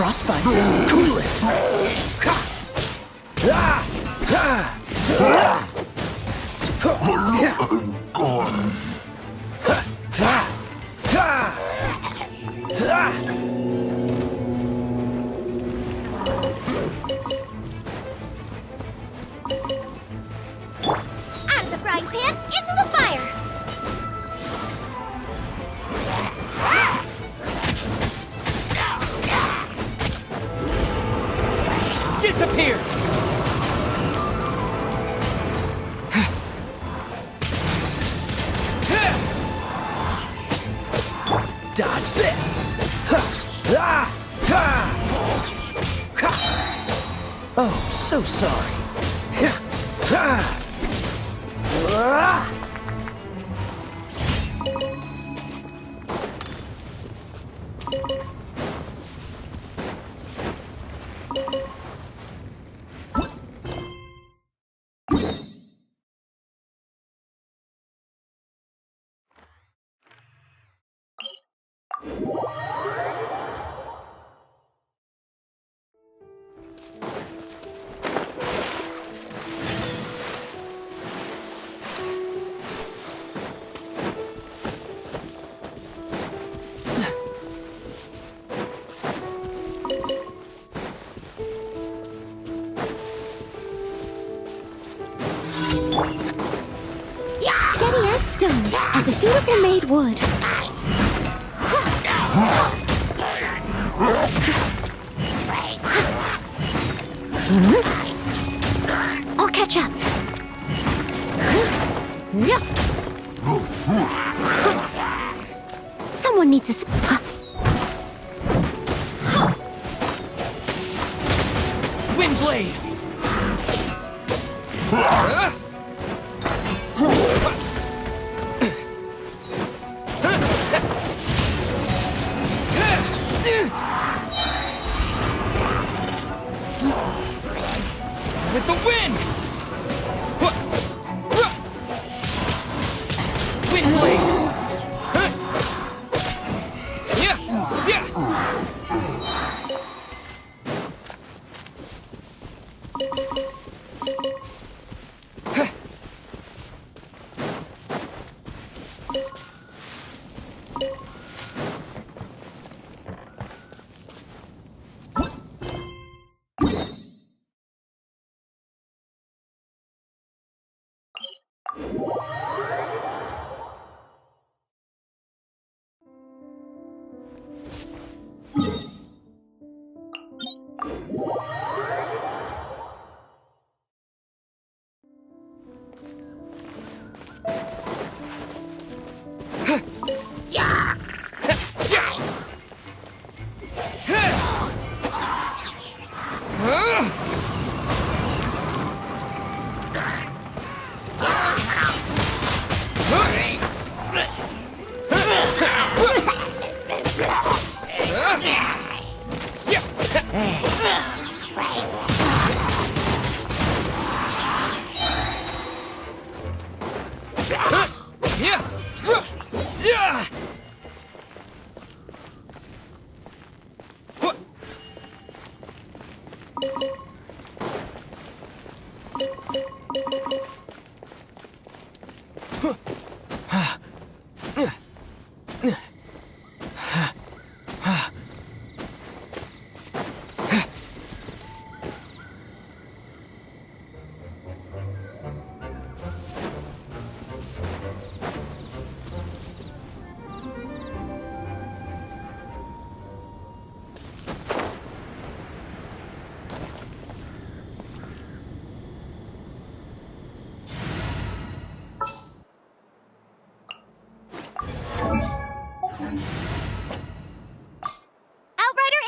Frostbite. Cool it. Out of the frying pan, into the fire. Disappear! Dodge this! Ha! Ah! Ha! Ha! Oh, so sorry. Ha! Ha! Ah! Steady as stone, as a dutiful maid would. I'll catch up. Someone needs to... Windblade! With the wind! Windblade! Yeah! Yeah!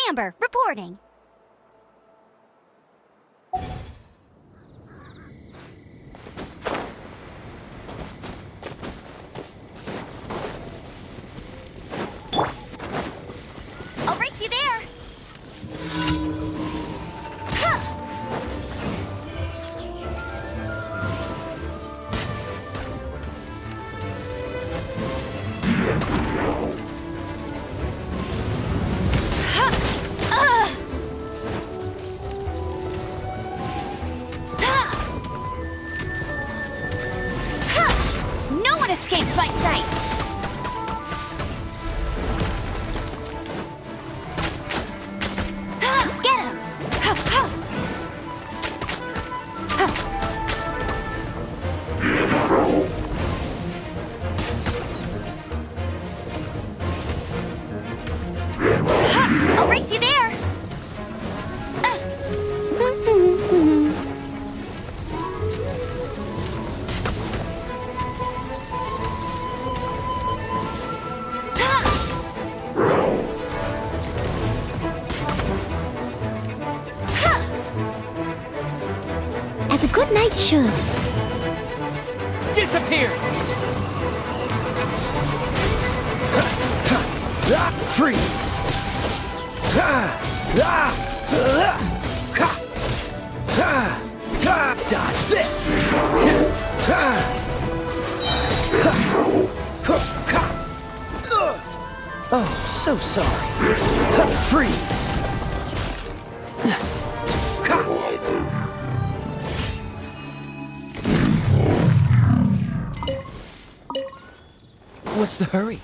Amber, reporting. I'll race you there. No one escapes my sights. Get him! I'll race you there. Right should. Disappear! Freeze! Dodge this! Oh, so sorry. Freeze! What's the hurry?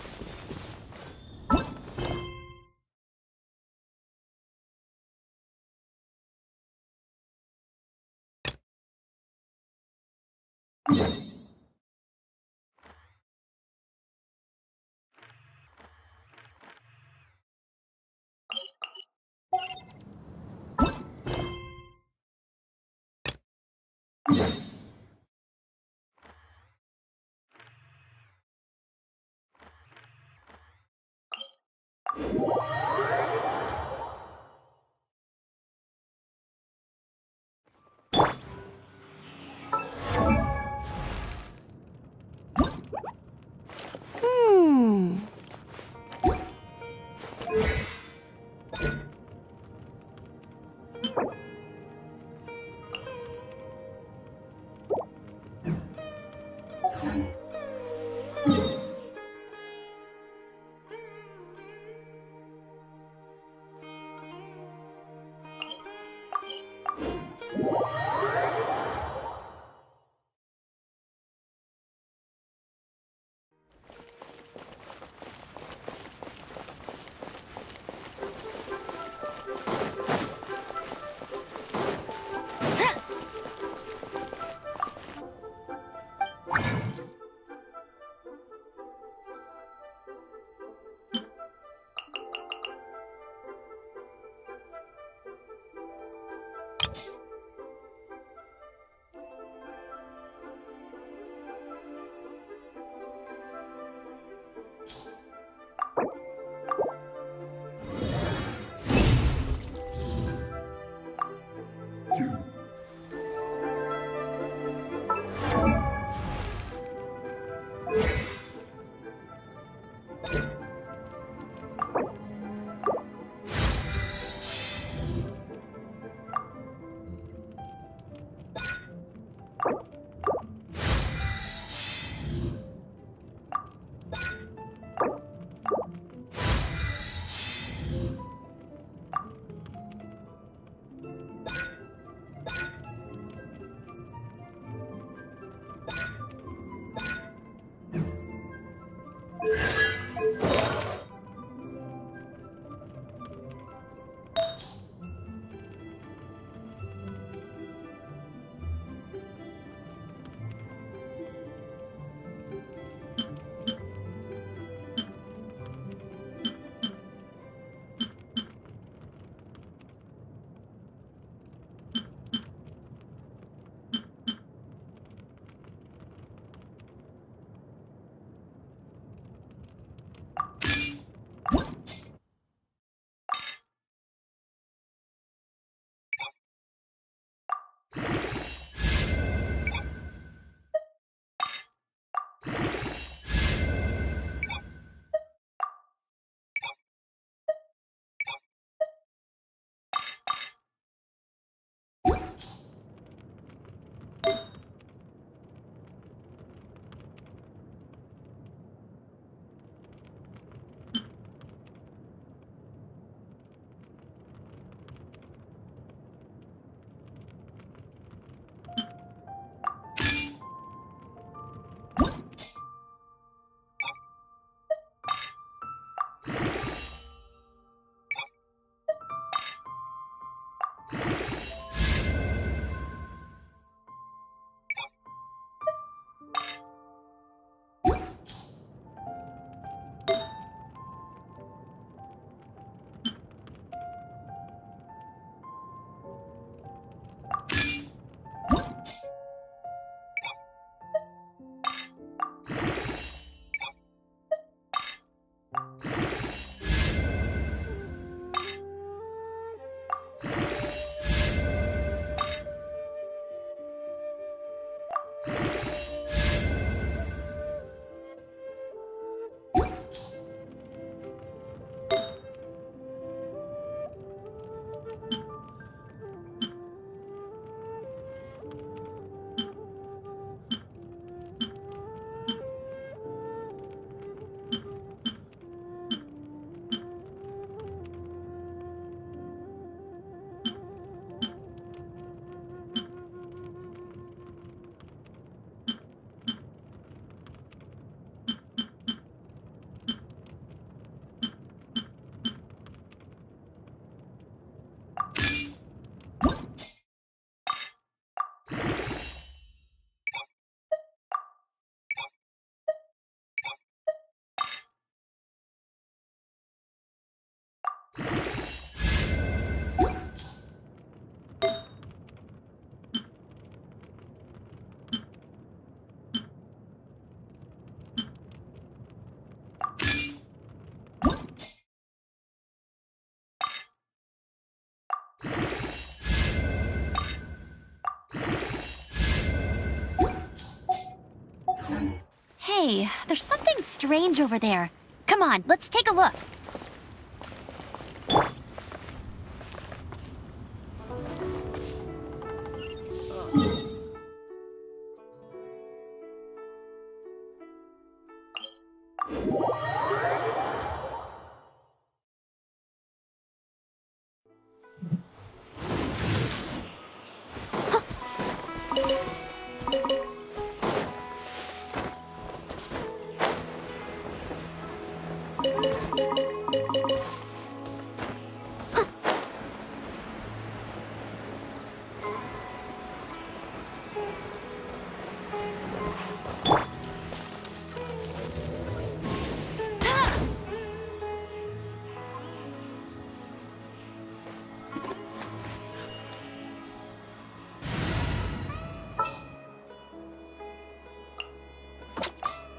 Hey, there's something strange over there. Come on, let's take a look.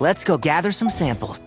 Let's go gather some samples.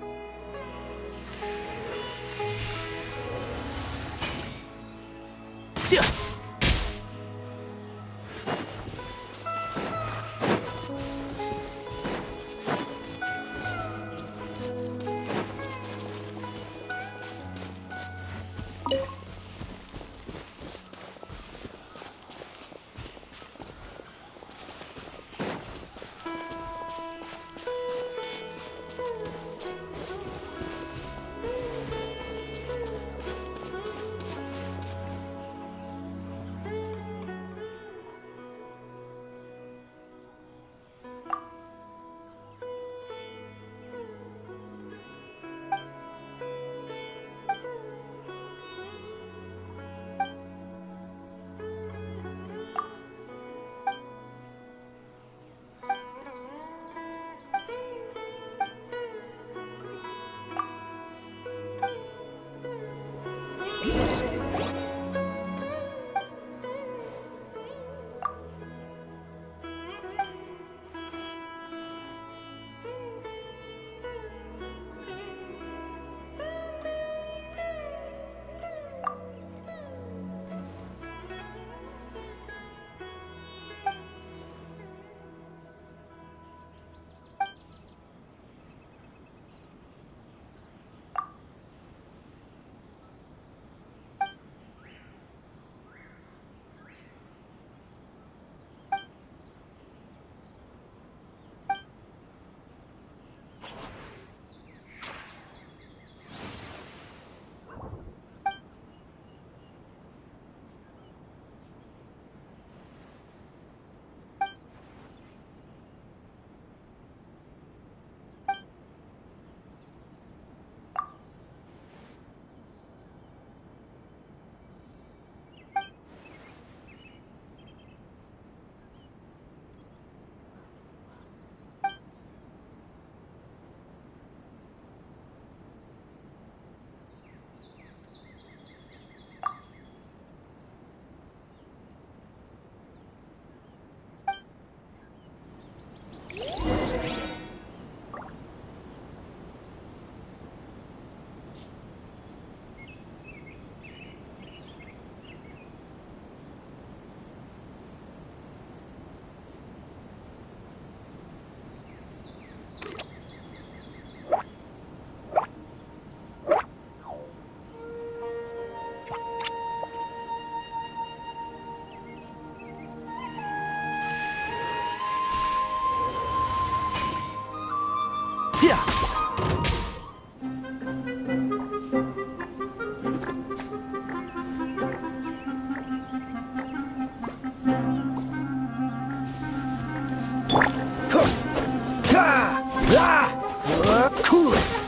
Cool it!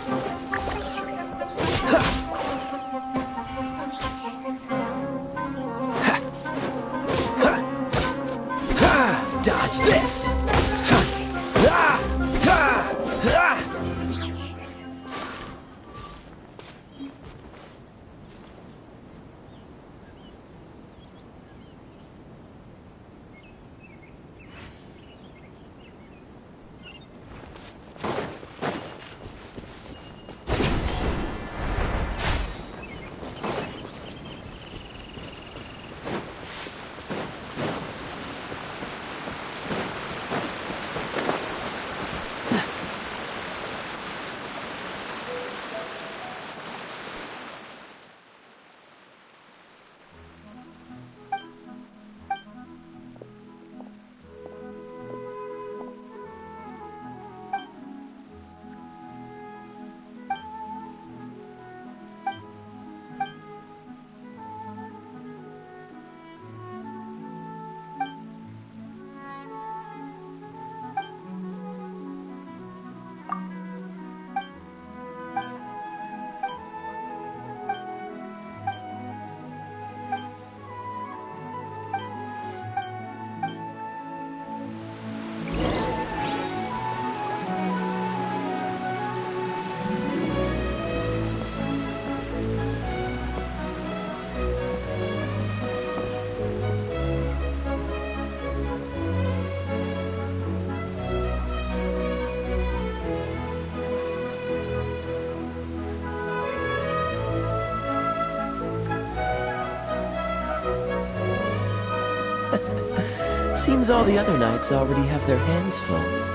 Dodge this! Seems all the other knights already have their hands full.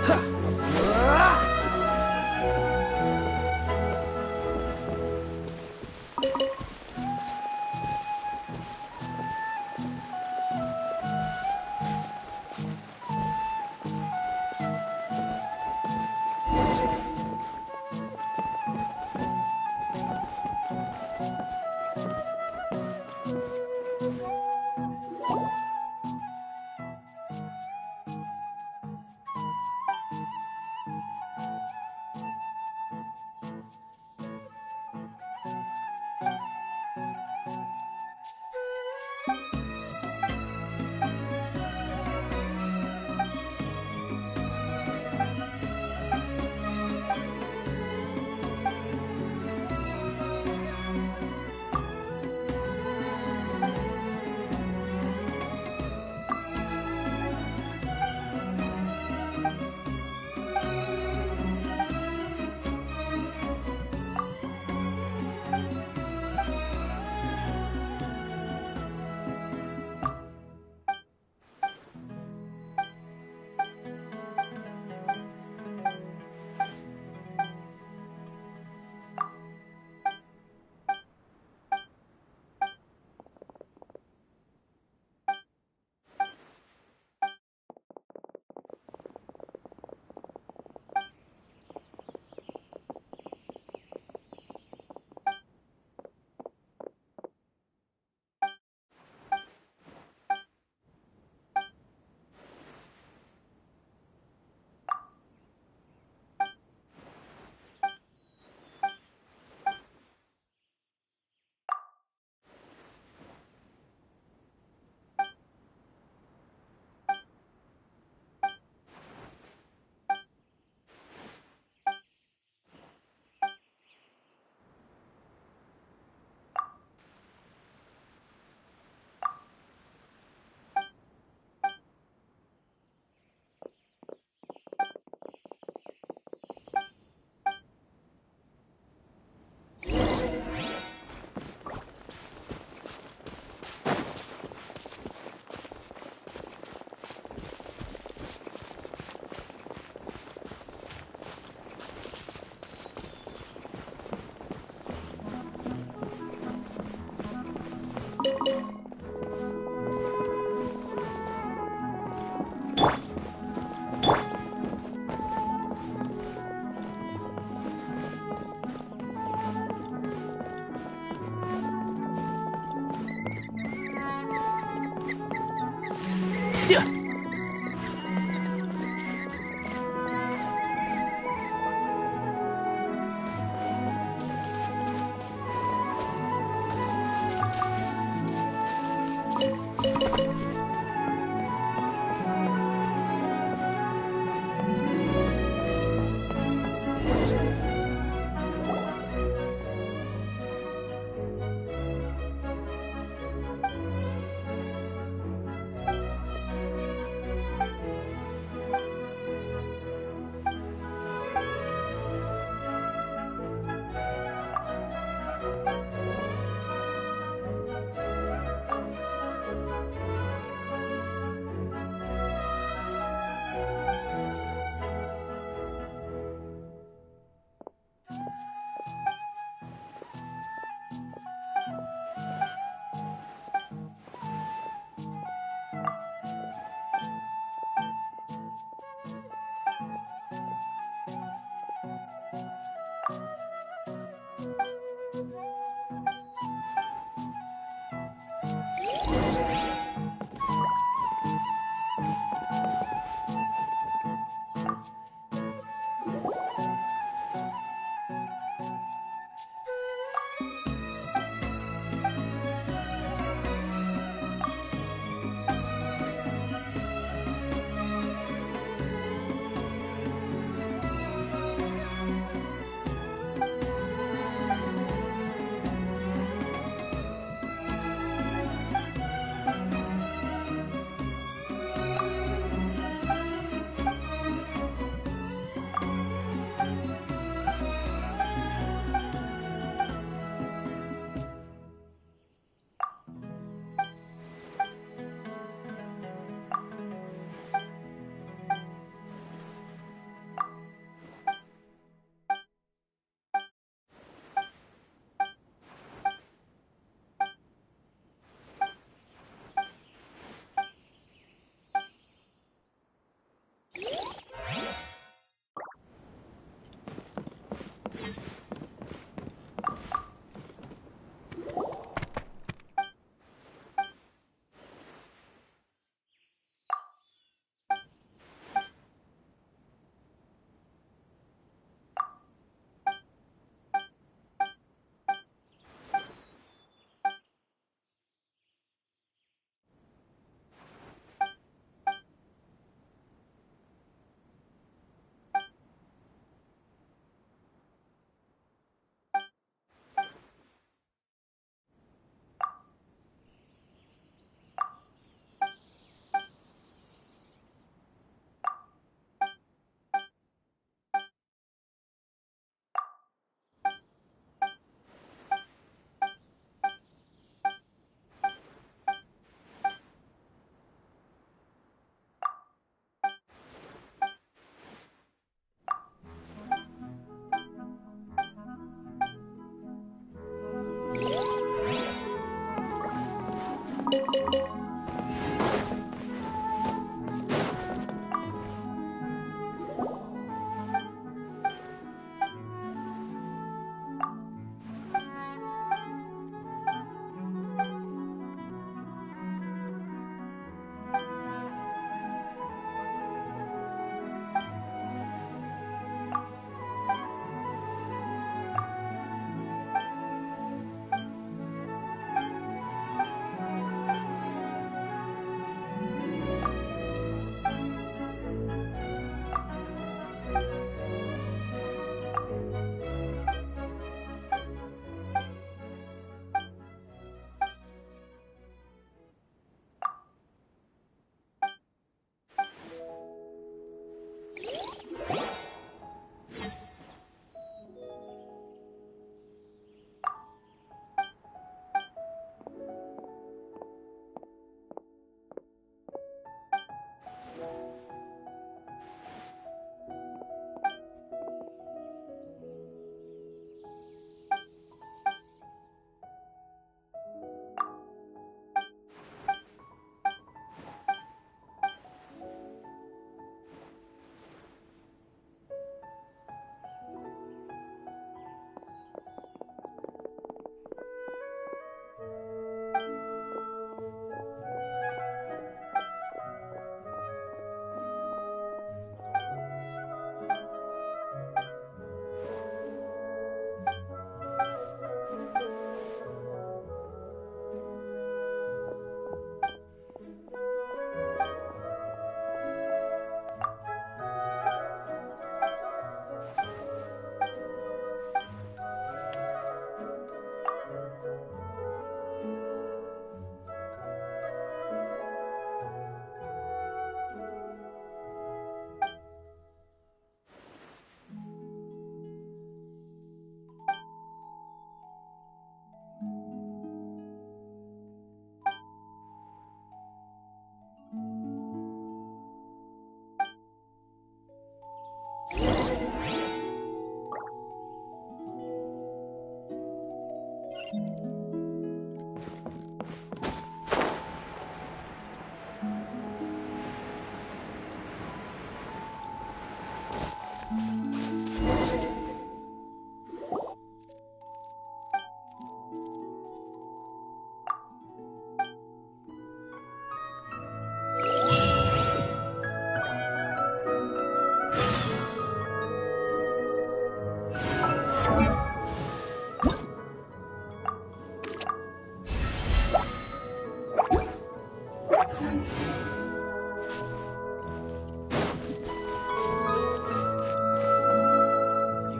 You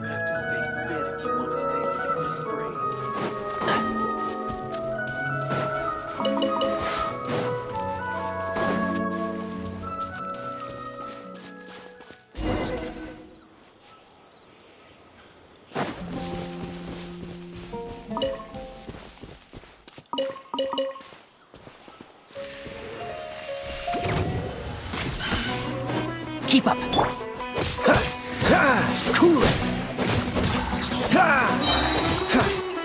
have to stay fit if you want to stay sickness-free. Keep up. Cool it!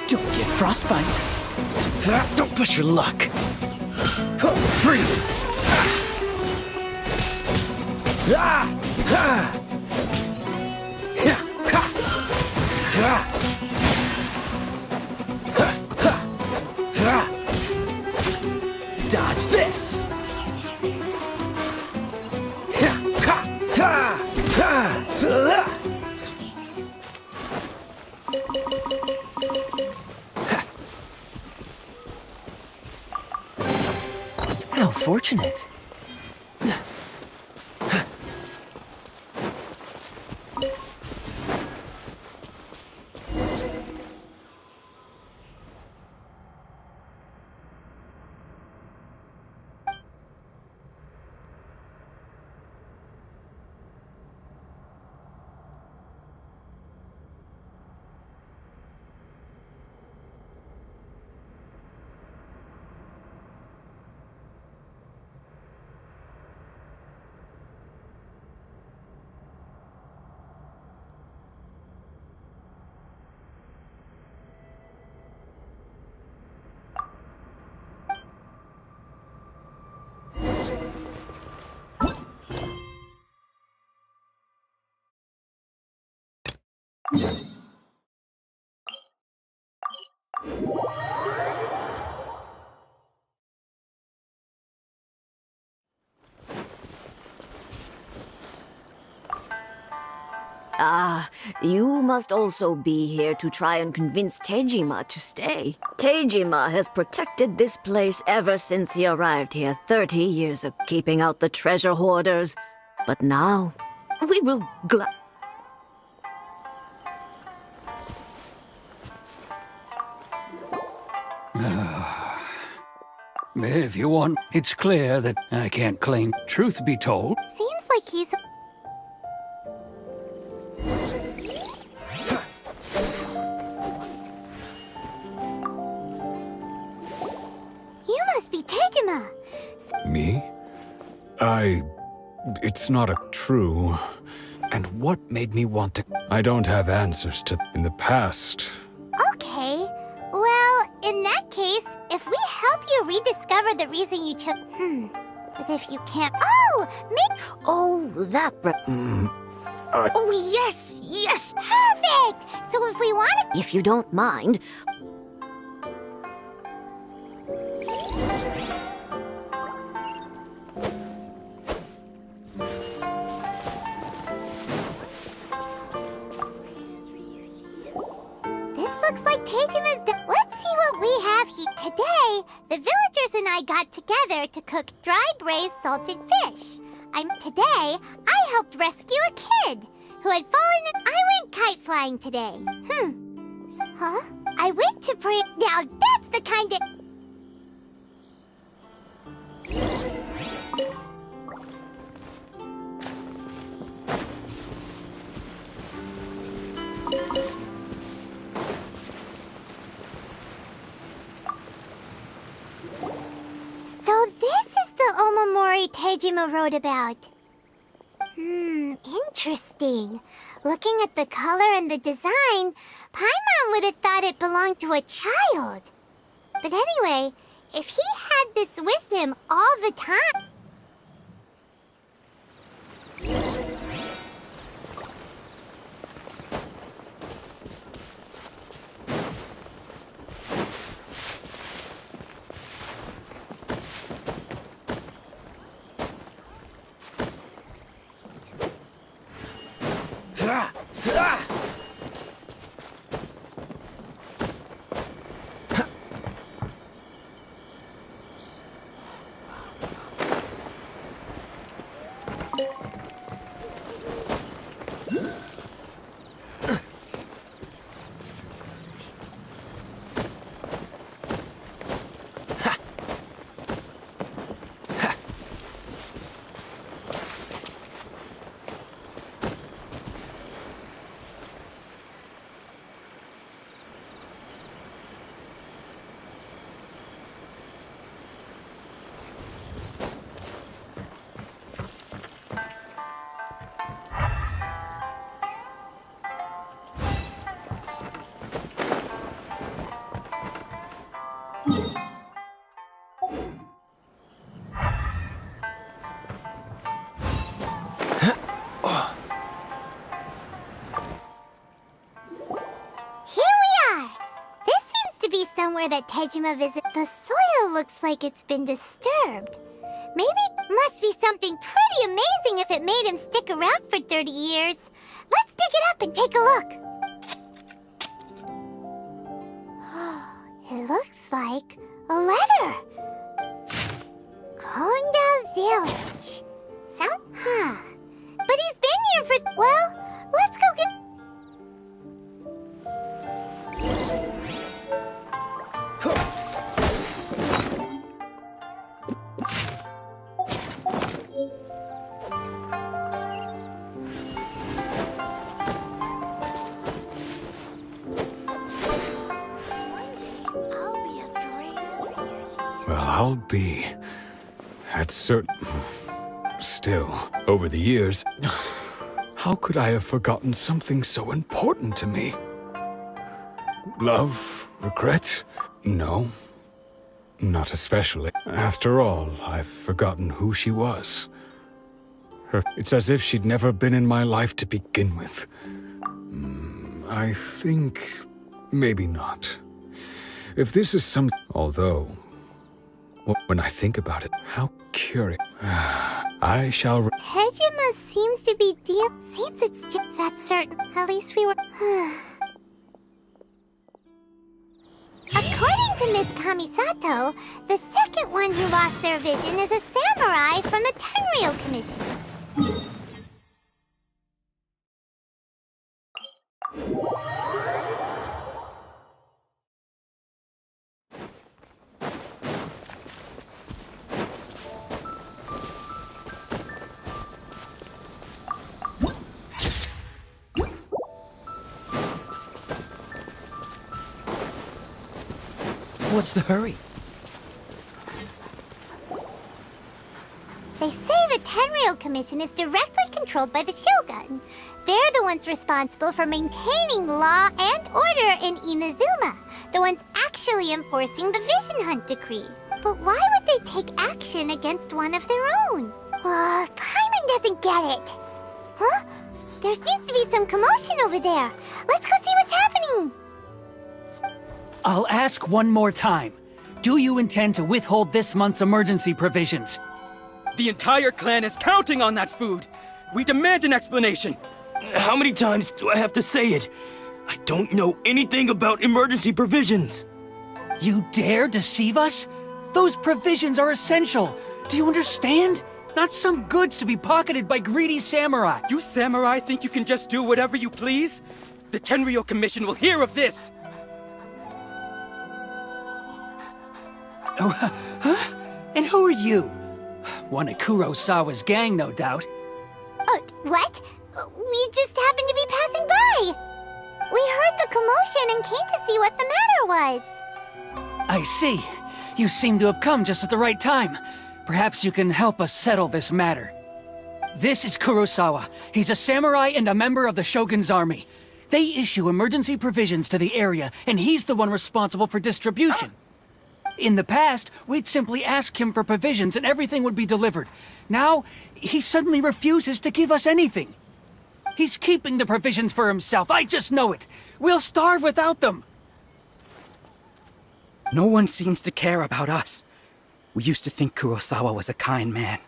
Don't get Frostbite. Don't push your luck. Freeze! Dodge this! How fortunate. Ah, you must also be here to try and convince Tejima to stay. Tejima has protected this place ever since he arrived here 30 years ago, keeping out the treasure hoarders. But now, we will If you want, it's clear that I can't claim. Truth be told, Seems like he's... You must be Tejima. Me? It's not a true. And what made me want to? I don't have answers to. In the past. Okay. Well, in that case, if we help you rediscover the reason you chose... But if you can't... Oh! Maybe... Oh, that... Oh, yes, yes! Perfect! So if we want to... If you don't mind, This looks like Tejima's... Let's see what we have here. Today, the villagers and I got together to cook dry braised salted fish. Today, I helped rescue a kid who had fallen in... I went kite flying today. Huh? I went to pray... Now that's the kind of... So this is the Omamori Tejima wrote about. Interesting. Looking at the color and the design, Paimon would have thought it belonged to a child. But anyway, if he had this with him all the time... Somewhere that Tejima visits. The soil looks like it's been disturbed. Maybe it must be something pretty amazing if it made him stick around for 30 years. Let's dig it up and take a look. It looks like a letter. Konda Village. But he's been here for... Well, let's go get... Well, I'll be at certain... Still, over the years, how could I have forgotten something so important to me? Love? Regret? No. Not especially. After all, I've forgotten who she was. It's as if she'd never been in my life to begin with. I think... maybe not. If this is some... Although... when I think about it, how curious... I shall... Tejima seems to be Seems it's just that certain... At least we were... According to Miss Kamisato, the second one who lost their vision is a samurai from the Tenryou Commission. What's the hurry? They say the Tenryou Commission is directly controlled by the Shogun. They're the ones responsible for maintaining law and order in Inazuma, the ones actually enforcing the Vision Hunt decree. But why would they take action against one of their own? Paimon doesn't get it. Huh? There seems to be some commotion over there. Let's go see what's happening. I'll ask one more time. Do you intend to withhold this month's emergency provisions? The entire clan is counting on that food! We demand an explanation! How many times do I have to say it? I don't know anything about emergency provisions. You dare deceive us? Those provisions are essential. Do you understand? Not some goods to be pocketed by greedy samurai. You samurai think you can just do whatever you please? The Tenryou Commission will hear of this! Oh, huh? And who are you? One of Kurosawa's gang, no doubt. What? We just happened to be passing by. We heard the commotion and came to see what the matter was. I see. You seem to have come just at the right time. Perhaps you can help us settle this matter. This is Kurosawa. He's a samurai and a member of the Shogun's army. They issue emergency provisions to the area, and he's the one responsible for distribution. In the past, we'd simply ask him for provisions and everything would be delivered. Now, he suddenly refuses to give us anything. He's keeping the provisions for himself, I just know it. We'll starve without them. No one seems to care about us. We used to think Kurosawa was a kind man,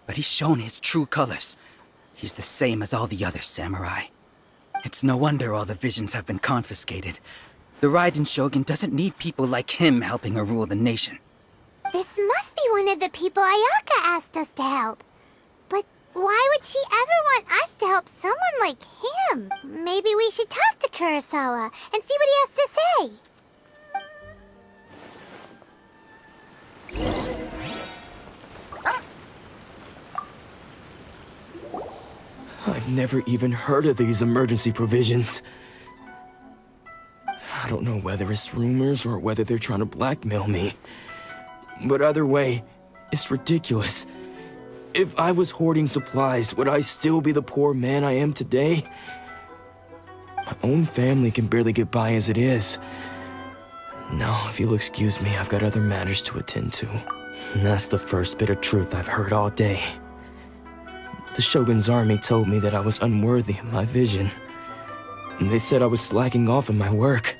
but he's shown his true colors. He's the same as all the other samurai. It's no wonder all the visions have been confiscated. The Raiden Shogun doesn't need people like him helping her rule the nation. This must be one of the people Ayaka asked us to help. But why would she ever want us to help someone like him? Maybe we should talk to Kurosawa and see what he has to say. I've never even heard of these emergency provisions. I don't know whether it's rumors or whether they're trying to blackmail me. But either way, it's ridiculous. If I was hoarding supplies, would I still be the poor man I am today? My own family can barely get by as it is. Now, if you'll excuse me, I've got other matters to attend to. And that's the first bit of truth I've heard all day. The Shogun's army told me that I was unworthy of my vision. And they said I was slacking off in my work.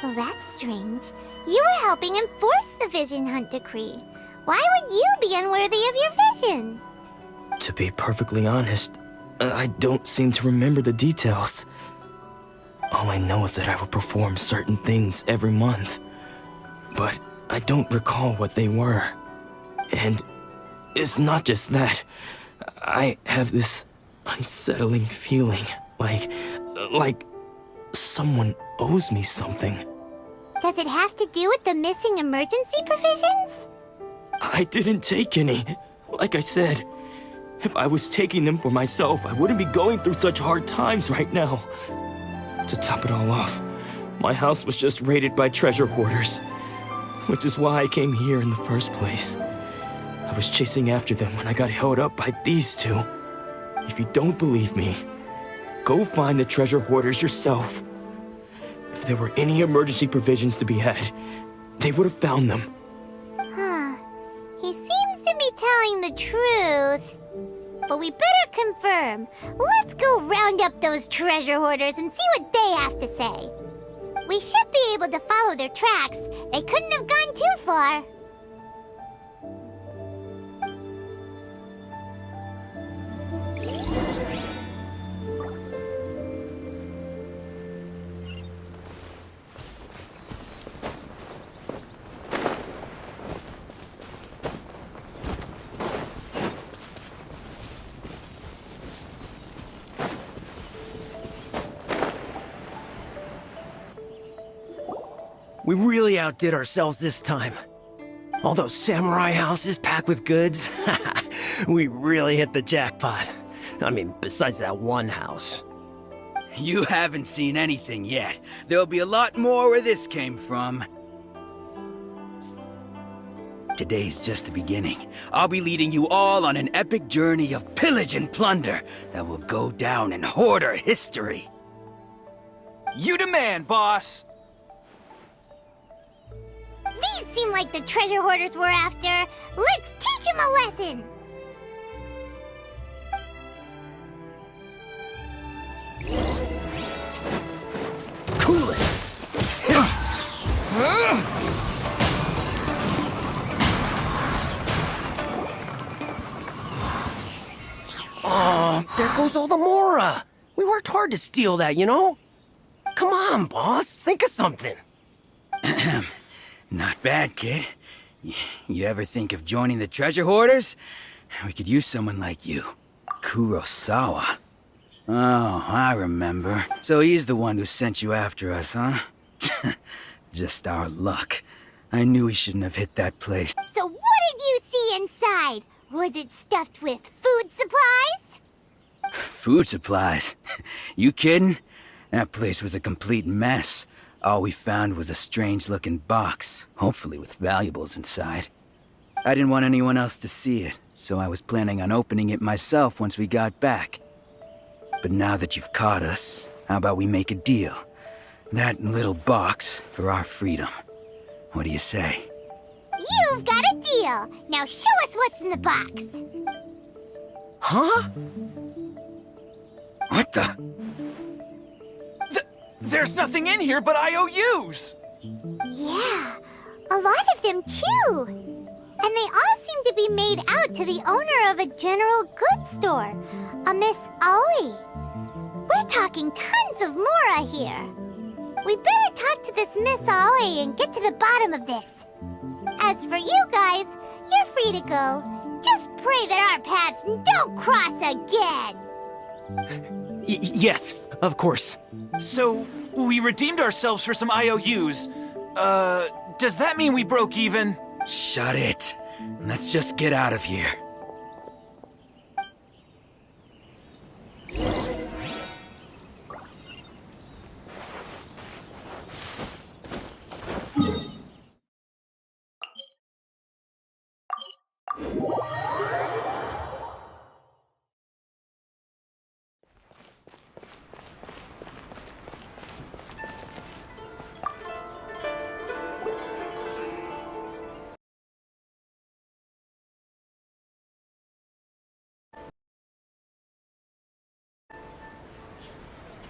Well, that's strange. You were helping enforce the Vision Hunt decree. Why would you be unworthy of your vision? To be perfectly honest, I don't seem to remember the details. All I know is that I would perform certain things every month. But I don't recall what they were. And it's not just that. I have this unsettling feeling, like someone owes me something. Does it have to do with the missing emergency provisions? I didn't take any. Like I said, if I was taking them for myself, I wouldn't be going through such hard times right now. To top it all off, my house was just raided by treasure hoarders, which is why I came here in the first place. I was chasing after them when I got held up by these two. If you don't believe me, go find the treasure hoarders yourself. If there were any emergency provisions to be had, they would have found them. Huh. He seems to be telling the truth. But we better confirm. Let's go round up those treasure hoarders and see what they have to say. We should be able to follow their tracks. They couldn't have gone too far. We really outdid ourselves this time. All those samurai houses packed with goods. We really hit the jackpot. I mean, besides that one house. You haven't seen anything yet. There'll be a lot more where this came from. Today's just the beginning. I'll be leading you all on an epic journey of pillage and plunder that will go down in hoarder history. You demand, boss. These seem like the treasure hoarders we're after. Let's teach them a lesson. Cool it! Oh, there goes all the Mora! We worked hard to steal that, you know? Come on, boss, think of something. Not bad, kid. You ever think of joining the treasure hoarders? We could use someone like you. Kurosawa. Oh, I remember. So he's the one who sent you after us, huh? Just our luck. I knew he shouldn't have hit that place. So what did you see inside? Was it stuffed with food supplies? Food supplies? You kidding? That place was a complete mess. All we found was a strange-looking box, hopefully with valuables inside. I didn't want anyone else to see it, so I was planning on opening it myself once we got back. But now that you've caught us, how about we make a deal? That little box for our freedom. What do you say? You've got a deal. Now show us what's in the box. Huh? What the? There's nothing in here but IOUs! Yeah, a lot of them too. And they all seem to be made out to the owner of a general goods store, a Miss Aoi. We're talking tons of Mora here. We better talk to this Miss Aoi and get to the bottom of this. As for you guys, you're free to go. Just pray that our paths don't cross again. Yes, of course. So, we redeemed ourselves for some IOUs. Does that mean we broke even? Shut it. Let's just get out of here.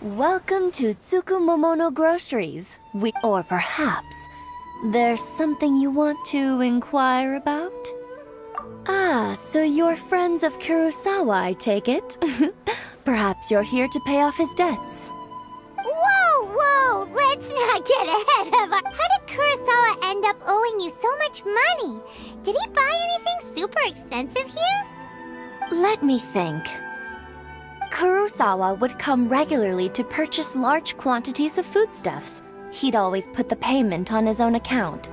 Welcome to Tsukumomono Groceries. Or perhaps there's something you want to inquire about? Ah, so you're friends of Kurosawa, I take it. Perhaps you're here to pay off his debts. Whoa! Let's not get ahead of our... How did Kurosawa end up owing you so much money? Did he buy anything super expensive here? Let me think. Kurosawa would come regularly to purchase large quantities of foodstuffs. He'd always put the payment on his own account.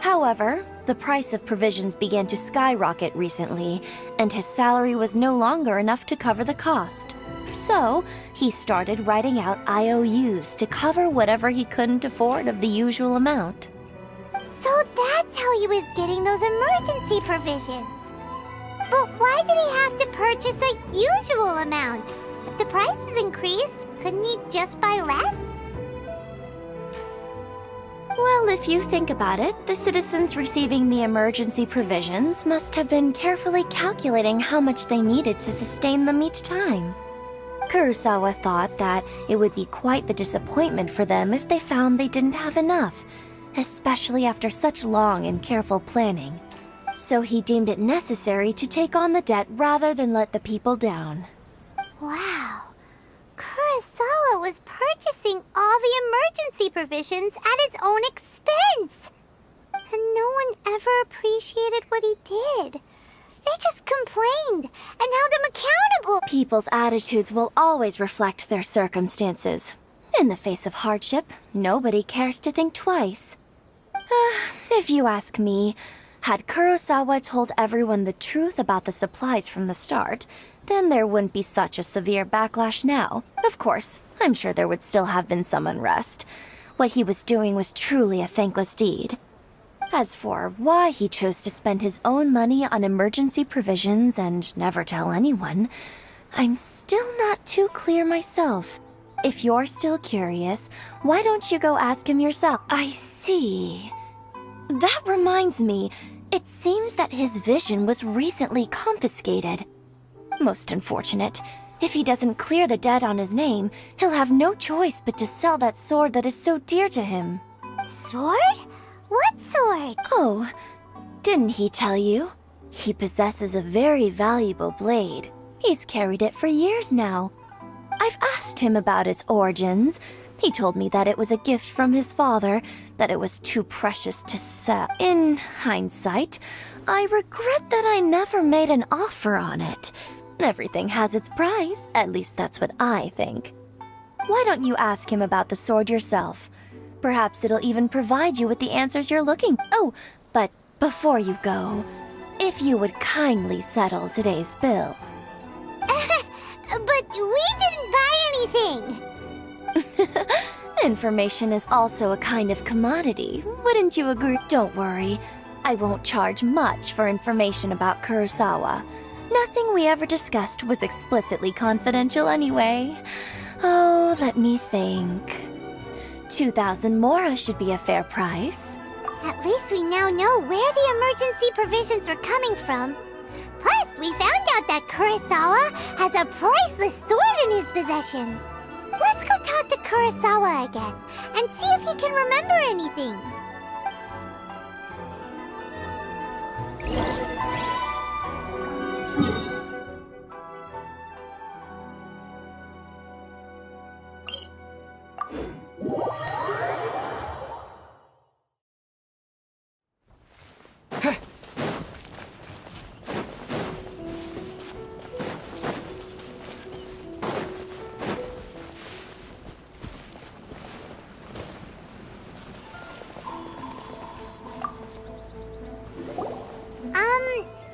However, the price of provisions began to skyrocket recently, and his salary was no longer enough to cover the cost. So, he started writing out IOUs to cover whatever he couldn't afford of the usual amount. So that's how he was getting those emergency provisions. But why did he have to purchase a usual amount? If the prices increased, couldn't he just buy less? Well, if you think about it, the citizens receiving the emergency provisions must have been carefully calculating how much they needed to sustain them each time. Kurosawa thought that it would be quite the disappointment for them if they found they didn't have enough, especially after such long and careful planning. So he deemed it necessary to take on the debt rather than let the people down. Wow. Kurosawa was purchasing all the emergency provisions at his own expense. And no one ever appreciated what he did. They just complained and held him accountable. People's attitudes will always reflect their circumstances. In the face of hardship, nobody cares to think twice. If you ask me, had Kurosawa told everyone the truth about the supplies from the start, then there wouldn't be such a severe backlash now. Of course, I'm sure there would still have been some unrest. What he was doing was truly a thankless deed. As for why he chose to spend his own money on emergency provisions and never tell anyone, I'm still not too clear myself. If you're still curious, why don't you go ask him yourself? I see. That reminds me, it seems that his vision was recently confiscated. Most unfortunate. If he doesn't clear the debt on his name, he'll have no choice but to sell that sword that is so dear to him. Sword? What sword? Oh, didn't he tell you? He possesses a very valuable blade. He's carried it for years now. I've asked him about its origins. He told me that it was a gift from his father, that it was too precious to sell. In hindsight, I regret that I never made an offer on it. Everything has its price, at least that's what I think. Why don't you ask him about the sword yourself? Perhaps it'll even provide you with the answers you're looking for. Oh, but before you go, if you would kindly settle today's bill. But we didn't buy anything. Information is also a kind of commodity, wouldn't you agree? Don't worry. I won't charge much for information about Kurosawa. Nothing we ever discussed was explicitly confidential anyway. Oh, let me think. 2,000 mora should be a fair price. At least we now know where the emergency provisions were coming from. Plus, we found out that Kurosawa has a priceless sword in his possession. Let's go talk to Kurosawa again and see if he can remember anything.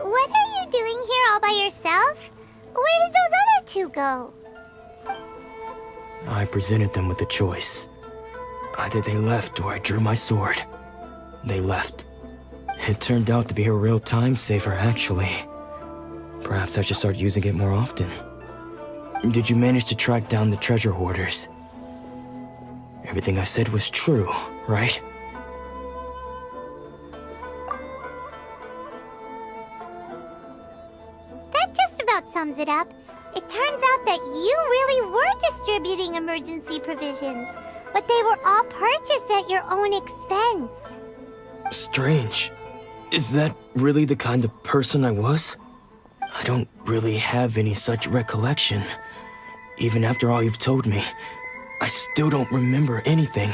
What are you doing here all by yourself? Where did those other two go? I presented them with a choice. Either they left or I drew my sword. They left. It turned out to be a real time saver, actually. Perhaps I should start using it more often. Did you manage to track down the treasure hoarders? Everything I said was true, right? That just about sums it up. It turns out that you really were distributing emergency provisions, but they were all purchased at your own expense. Strange. Is that really the kind of person I was? I don't really have any such recollection. Even after all you've told me, I still don't remember anything.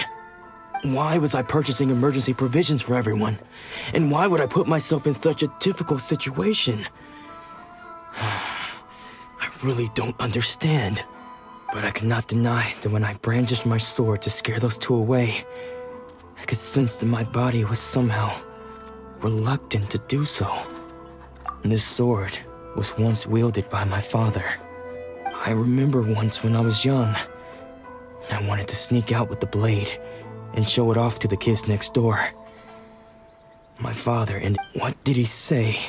Why was I purchasing emergency provisions for everyone? And why would I put myself in such a difficult situation? I really don't understand. But I cannot deny that when I brandished my sword to scare those two away, I could sense that my body was somehow reluctant to do so. This sword was once wielded by my father. I remember once when I was young, I wanted to sneak out with the blade and show it off to the kids next door. My father, and what did he say?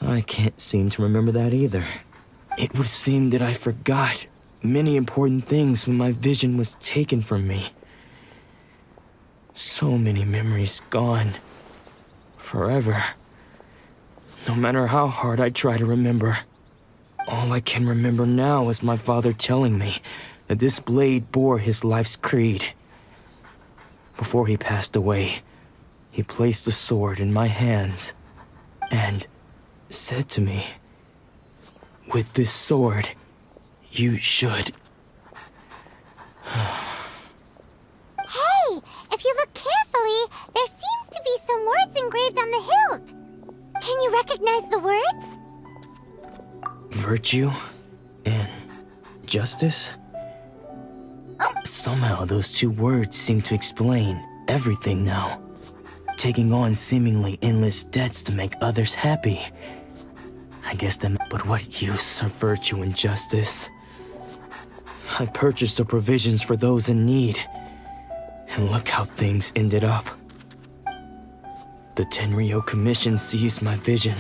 I can't seem to remember that either. It would seem that I forgot many important things when my vision was taken from me. So many memories gone. Forever. No matter how hard I try to remember. All I can remember now is my father telling me that this blade bore his life's creed. Before he passed away, he placed the sword in my hands and said to me, "With this sword, you should..." Hey, if you look carefully, there seems to be some words engraved on the hilt. Can you recognize the words? Virtue and justice? Somehow those two words seem to explain everything now. Taking on seemingly endless debts to make others happy. I guess that, but what use are virtue and justice? I purchased the provisions for those in need, and look how things ended up. The Tenryo Commission seized my vision,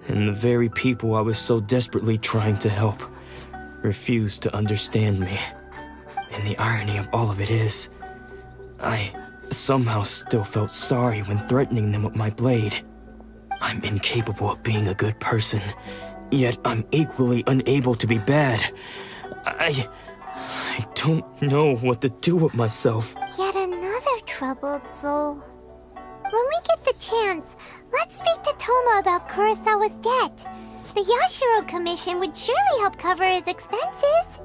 and the very people I was so desperately trying to help refused to understand me. And the irony of all of it is, I somehow still felt sorry when threatening them with my blade. I'm incapable of being a good person, yet I'm equally unable to be bad. I don't know what to do with myself. Yet another troubled soul. When we get the chance, let's speak to Toma about Kurosawa's debt. The Yashiro Commission would surely help cover his expenses.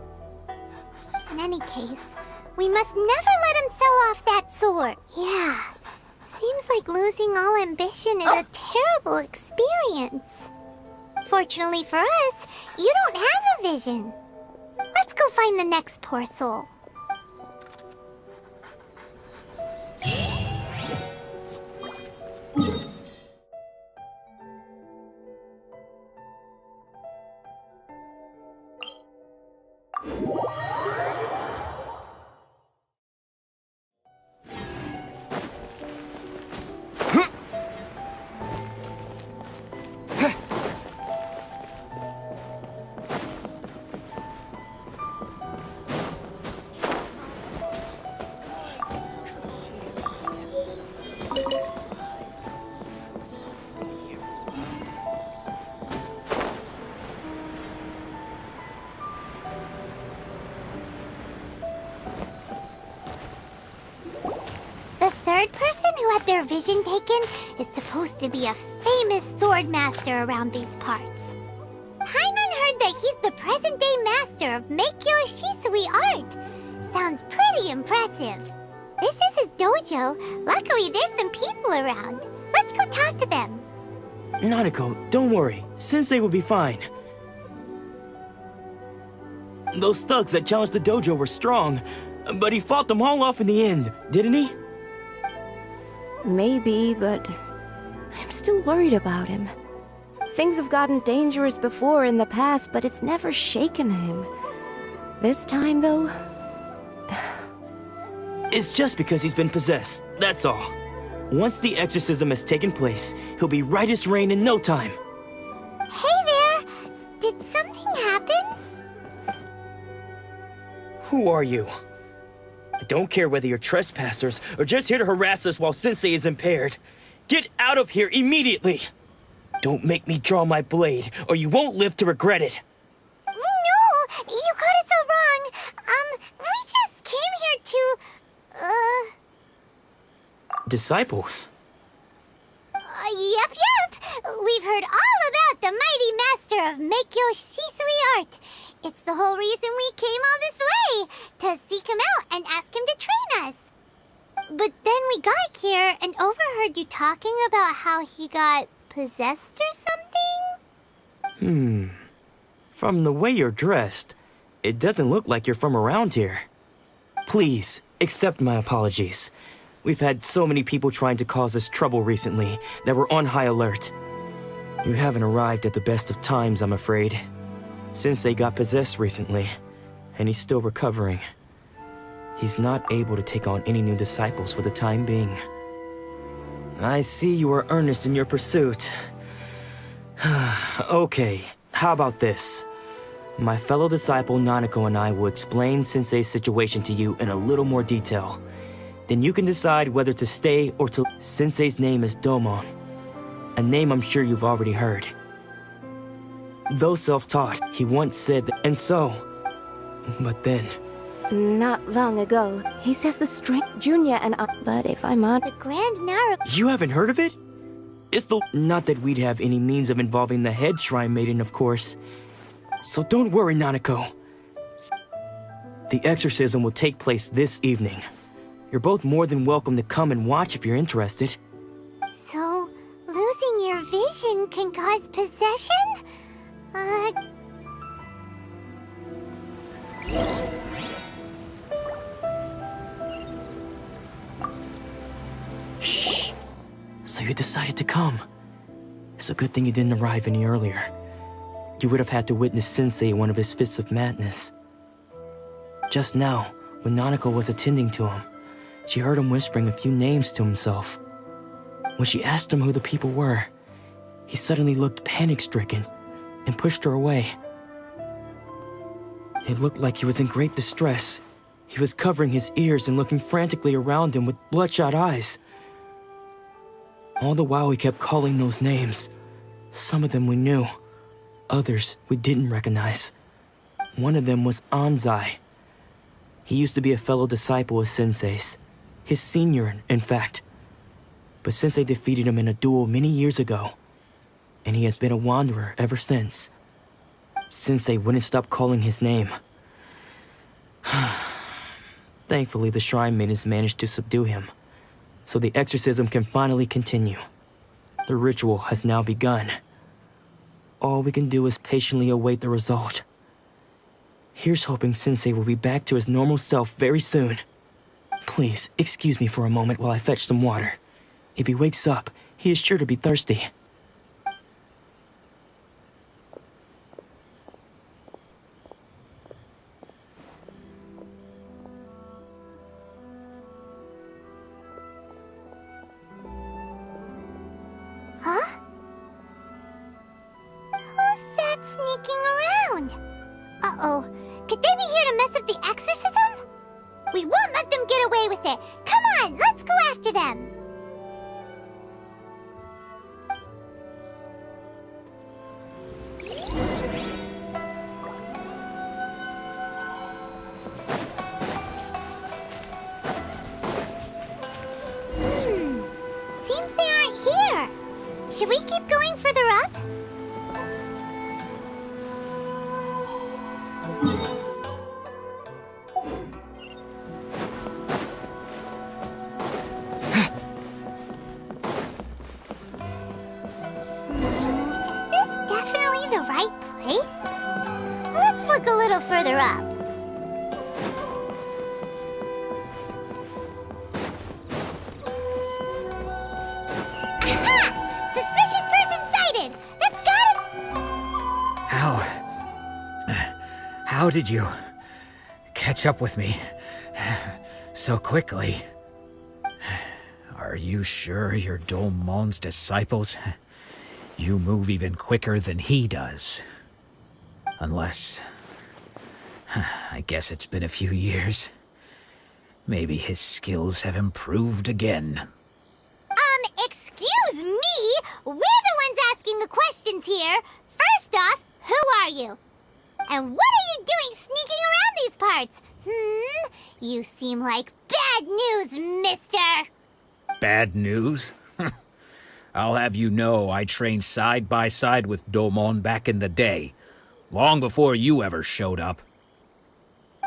In any case, we must never let him sell off that sword. Yeah, seems like losing all ambition is a terrible experience. Fortunately for us, you don't have a vision. Let's go find the next poor soul. third person who had their vision taken is supposed to be a famous sword master around these parts. Paimon heard that he's the present-day master of Meikyo Shisui art. Sounds pretty impressive. This is his dojo. Luckily, there's some people around. Let's go talk to them. Nanako, don't worry. Sensei will be fine. Those thugs that challenged the dojo were strong, but he fought them all off in the end, didn't he? Maybe, but I'm still worried about him. Things have gotten dangerous before in the past, but it's never shaken him. This time, though... It's just because he's been possessed, that's all. Once the exorcism has taken place, he'll be right as rain in no time. Hey there! Did something happen? Who are you? I don't care whether you're trespassers or just here to harass us while Sensei is impaired. Get out of here immediately! Don't make me draw my blade, or you won't live to regret it. No! You got it so wrong. We just came here to... Disciples? Yep. We've heard all about the mighty master of Meikyo Shisui art. It's the whole reason we came all this way, to seek him out and ask him to train us. But then we got here and overheard you talking about how he got possessed or something? From the way you're dressed, it doesn't look like you're from around here. Please, accept my apologies. We've had so many people trying to cause us trouble recently that we're on high alert. You haven't arrived at the best of times, I'm afraid. Sensei got possessed recently, and he's still recovering. He's not able to take on any new disciples for the time being. I see you are earnest in your pursuit. Okay, how about this? My fellow disciple Nanako and I will explain Sensei's situation to you in a little more detail. Then you can decide whether to stay or to... Sensei's name is Domon, a name I'm sure you've already heard. Though self-taught, he once said that, and so... But then... Not long ago, he says the strength Junya and I... But if I'm on... The Grand Nara... You haven't heard of it? It's the... Not that we'd have any means of involving the head shrine maiden, of course. So don't worry, Nanako. The exorcism will take place this evening. You're both more than welcome to come and watch if you're interested. So, losing your vision can cause possession? Shh. So you decided to come. It's a good thing you didn't arrive any earlier. You would have had to witness Sensei in one of his fits of madness. Just now, when Nanako was attending to him, she heard him whispering a few names to himself. When she asked him who the people were, he suddenly looked panic-stricken and pushed her away. It looked like he was in great distress. He was covering his ears and looking frantically around him with bloodshot eyes. All the while he kept calling those names. Some of them we knew, others we didn't recognize. One of them was Anzai. He used to be a fellow disciple of Sensei's. His senior, in fact. But Sensei defeated him in a duel many years ago, and he has been a wanderer ever since. Sensei wouldn't stop calling his name. Thankfully, the shrine maidens managed to subdue him, so the exorcism can finally continue. The ritual has now begun. All we can do is patiently await the result. Here's hoping Sensei will be back to his normal self very soon. Please, excuse me for a moment while I fetch some water. If he wakes up, he is sure to be thirsty. Huh? Who's that sneaking around? Uh-oh. Could they be here to mess up the exorcism? We won't let them get away with it. Come on, let's go after them. Should we keep going further up? Is this definitely the right place? Let's look a little further up. Aha! Suspicious person sighted! That's gotta... How did you catch up with me so quickly? Are you sure you're Dolmon's disciples? You move even quicker than he does. Unless... I guess it's been a few years. Maybe his skills have improved again. Excuse me? We're the ones asking the questions here. First off, who are you? And what are you doing sneaking around these parts? You seem like bad news, mister. Bad news? I'll have you know I trained side by side with Domon back in the day, long before you ever showed up.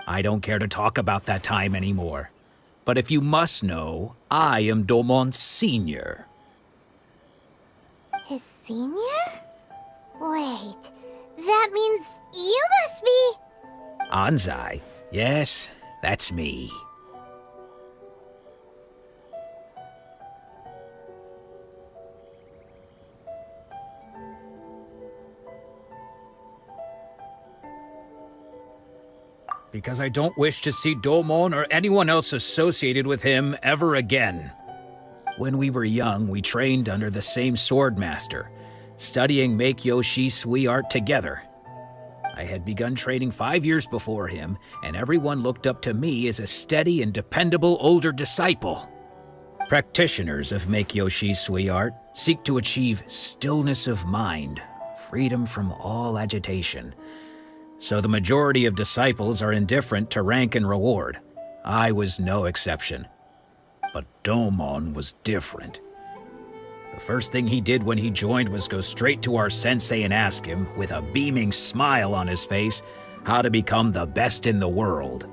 I don't care to talk about that time anymore. But if you must know, I am Domon's senior. His senior? Wait, that means you must be... Anzai? Yes, that's me. Because I don't wish to see Domon or anyone else associated with him ever again. When we were young, we trained under the same swordmaster, studying Make-Yoshi Sui art together. I had begun training 5 years before him, and everyone looked up to me as a steady and dependable older disciple. Practitioners of Make-Yoshi Sui art seek to achieve stillness of mind, freedom from all agitation. So the majority of disciples are indifferent to rank and reward. I was no exception. But Domon was different. The first thing he did when he joined was go straight to our sensei and ask him, with a beaming smile on his face, how to become the best in the world.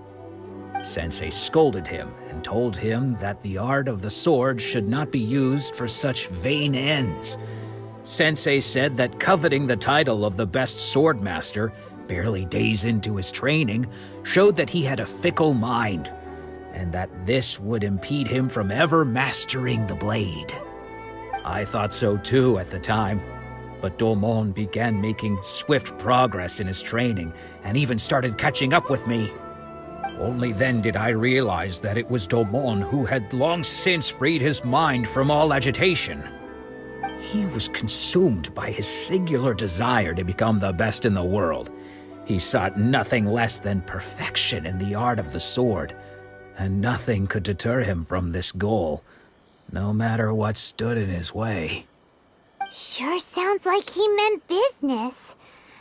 Sensei scolded him and told him that the art of the sword should not be used for such vain ends. Sensei said that coveting the title of the best swordmaster, barely days into his training, showed that he had a fickle mind, and that this would impede him from ever mastering the blade. I thought so too at the time, but Domon began making swift progress in his training and even started catching up with me. Only then did I realize that it was Domon who had long since freed his mind from all agitation. He was consumed by his singular desire to become the best in the world. He sought nothing less than perfection in the art of the sword, and nothing could deter him from this goal, no matter what stood in his way. Sure sounds like he meant business.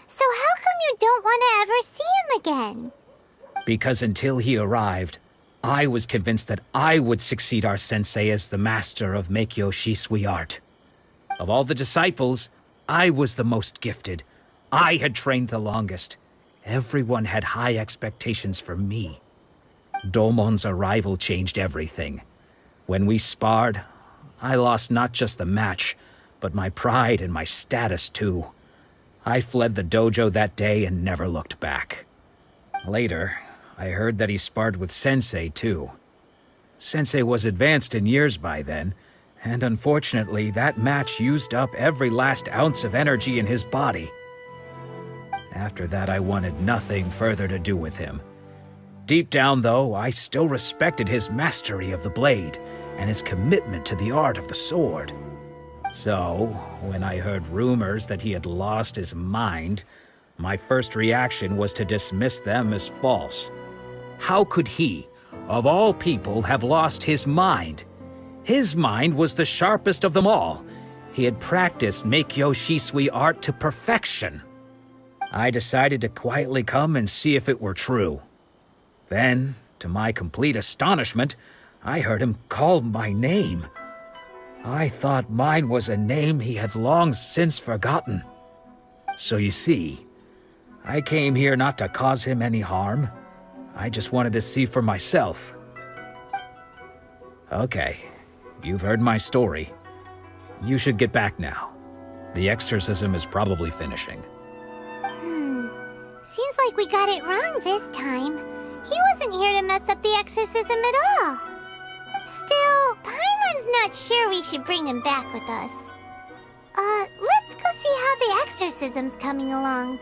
So how come you don't want to ever see him again? Because until he arrived, I was convinced that I would succeed our sensei as the master of Make-Yoshi Sui art. Of all the disciples, I was the most gifted. I had trained the longest. Everyone had high expectations for me. Domon's arrival changed everything. When we sparred, I lost not just the match, but my pride and my status too. I fled the dojo that day and never looked back. Later, I heard that he sparred with Sensei too. Sensei was advanced in years by then, and unfortunately that match used up every last ounce of energy in his body. After that, I wanted nothing further to do with him. Deep down, though, I still respected his mastery of the blade and his commitment to the art of the sword. So, when I heard rumors that he had lost his mind, my first reaction was to dismiss them as false. How could he, of all people, have lost his mind? His mind was the sharpest of them all. He had practiced Make-Yoshi Sui art to perfection. I decided to quietly come and see if it were true. Then, to my complete astonishment, I heard him call my name. I thought mine was a name he had long since forgotten. So you see, I came here not to cause him any harm. I just wanted to see for myself. Okay, you've heard my story. You should get back now. The exorcism is probably finishing. Seems like we got it wrong this time. He wasn't here to mess up the exorcism at all. Still, Paimon's not sure we should bring him back with us. Let's go see how the exorcism's coming along.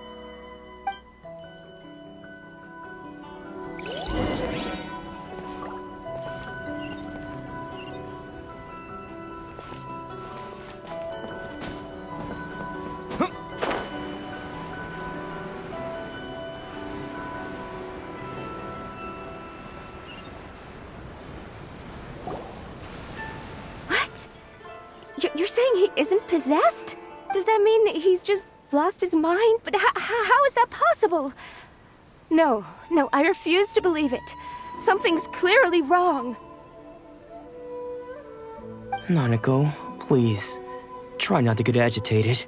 You're saying he isn't possessed? Does that mean he's just lost his mind? But how is that possible? No, I refuse to believe it. Something's clearly wrong. Nanako, please, try not to get agitated.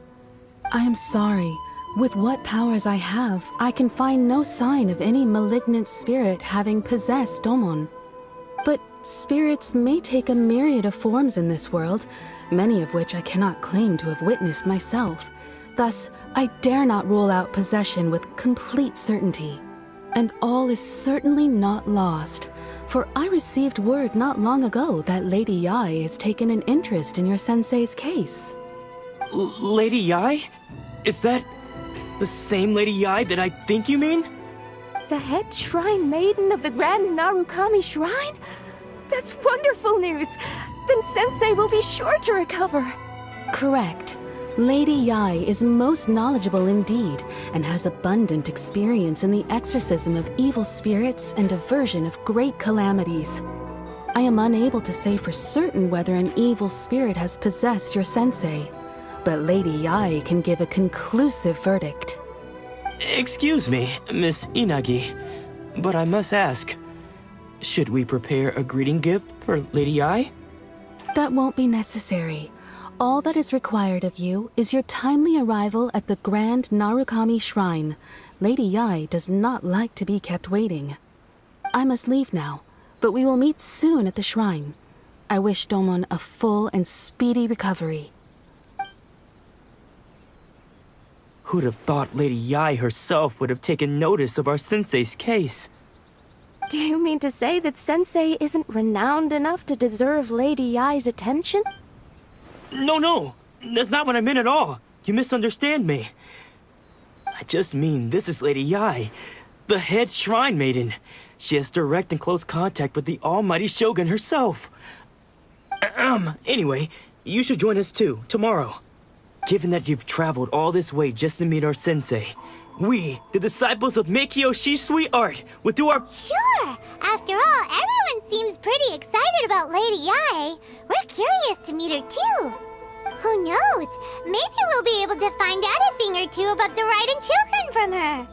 I am sorry. With what powers I have, I can find no sign of any malignant spirit having possessed Domon. But spirits may take a myriad of forms in this world, many of which I cannot claim to have witnessed myself. Thus, I dare not rule out possession with complete certainty. And all is certainly not lost, for I received word not long ago that Lady Yae has taken an interest in your sensei's case. Lady Yae? Is that the same Lady Yae that I think you mean? The head shrine maiden of the Grand Narukami Shrine? That's wonderful news! Then Sensei will be sure to recover. Correct. Lady Yae is most knowledgeable indeed, and has abundant experience in the exorcism of evil spirits and aversion of great calamities. I am unable to say for certain whether an evil spirit has possessed your sensei, but Lady Yae can give a conclusive verdict. Excuse me, Miss Inagi, but I must ask, should we prepare a greeting gift for Lady Yae? That won't be necessary. All that is required of you is your timely arrival at the Grand Narukami Shrine. Lady Yae does not like to be kept waiting. I must leave now, but we will meet soon at the shrine. I wish Domon a full and speedy recovery. Who'd have thought Lady Yae herself would have taken notice of our sensei's case? Do you mean to say that Sensei isn't renowned enough to deserve Lady Yae's attention? No, that's not what I meant at all. You misunderstand me. I just mean this is Lady Yae, the head shrine maiden. She has direct and close contact with the almighty Shogun herself. Anyway, you should join us too, tomorrow. Given that you've traveled all this way just to meet our sensei, we, the disciples of Meikyo Shisui Art, will do our— Sure! After all, everyone seems pretty excited about Lady Yae. We're curious to meet her too. Who knows? Maybe we'll be able to find out a thing or two about the Raiden children from her.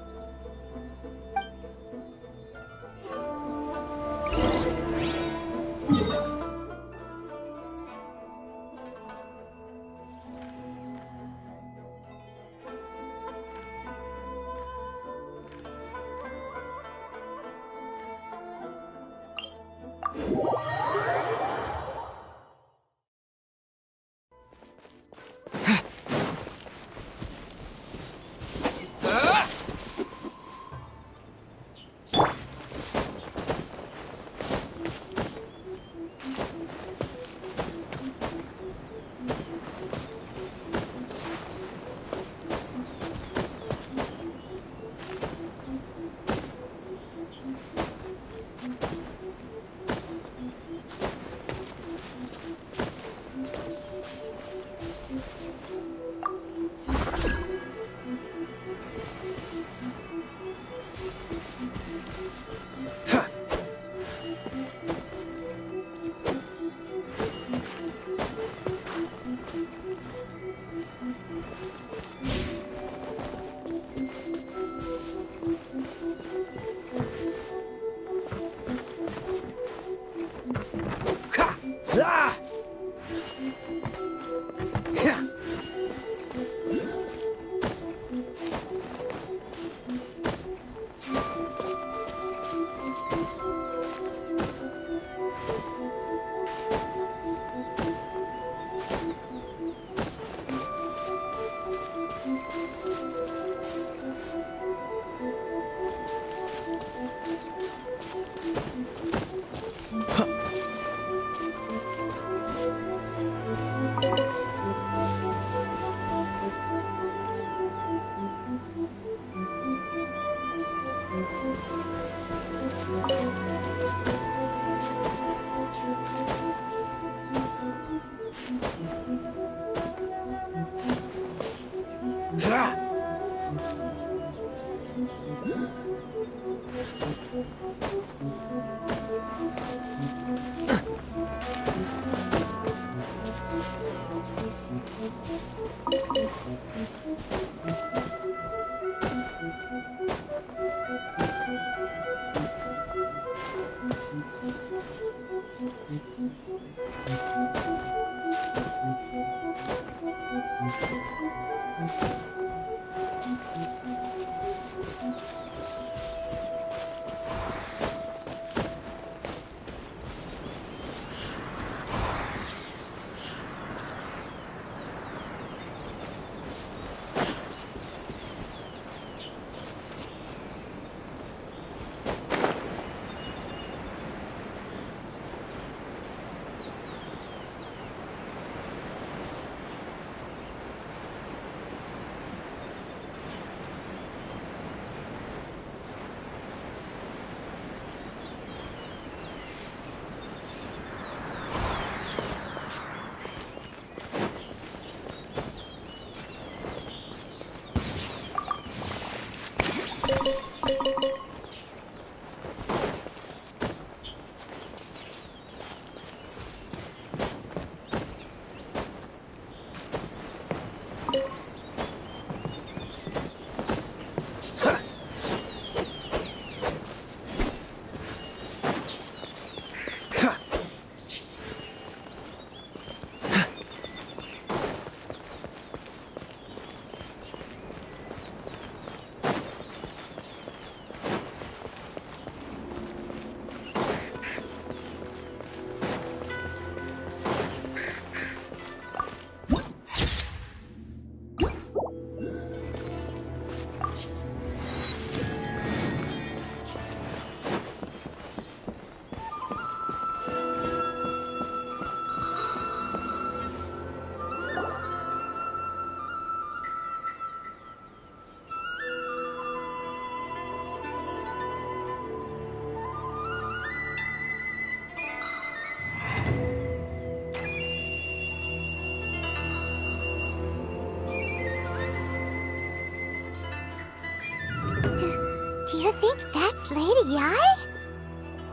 Do you think that's Lady Yi?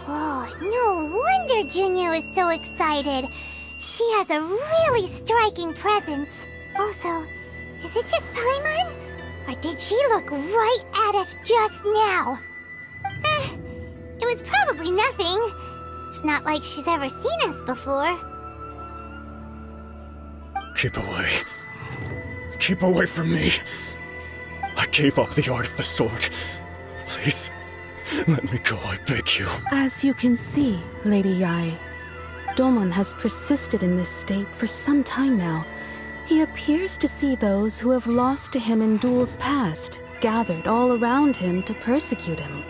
Oh, no wonder Junyu is so excited. She has a really striking presence. Also, is it just Paimon? Or did she look right at us just now? It was probably nothing. It's not like she's ever seen us before. Keep away. Keep away from me. I gave up the art of the sword. Please, let me go, I beg you. As you can see, Lady Yi, Domon has persisted in this state for some time now. He appears to see those who have lost to him in duels past, gathered all around him to persecute him.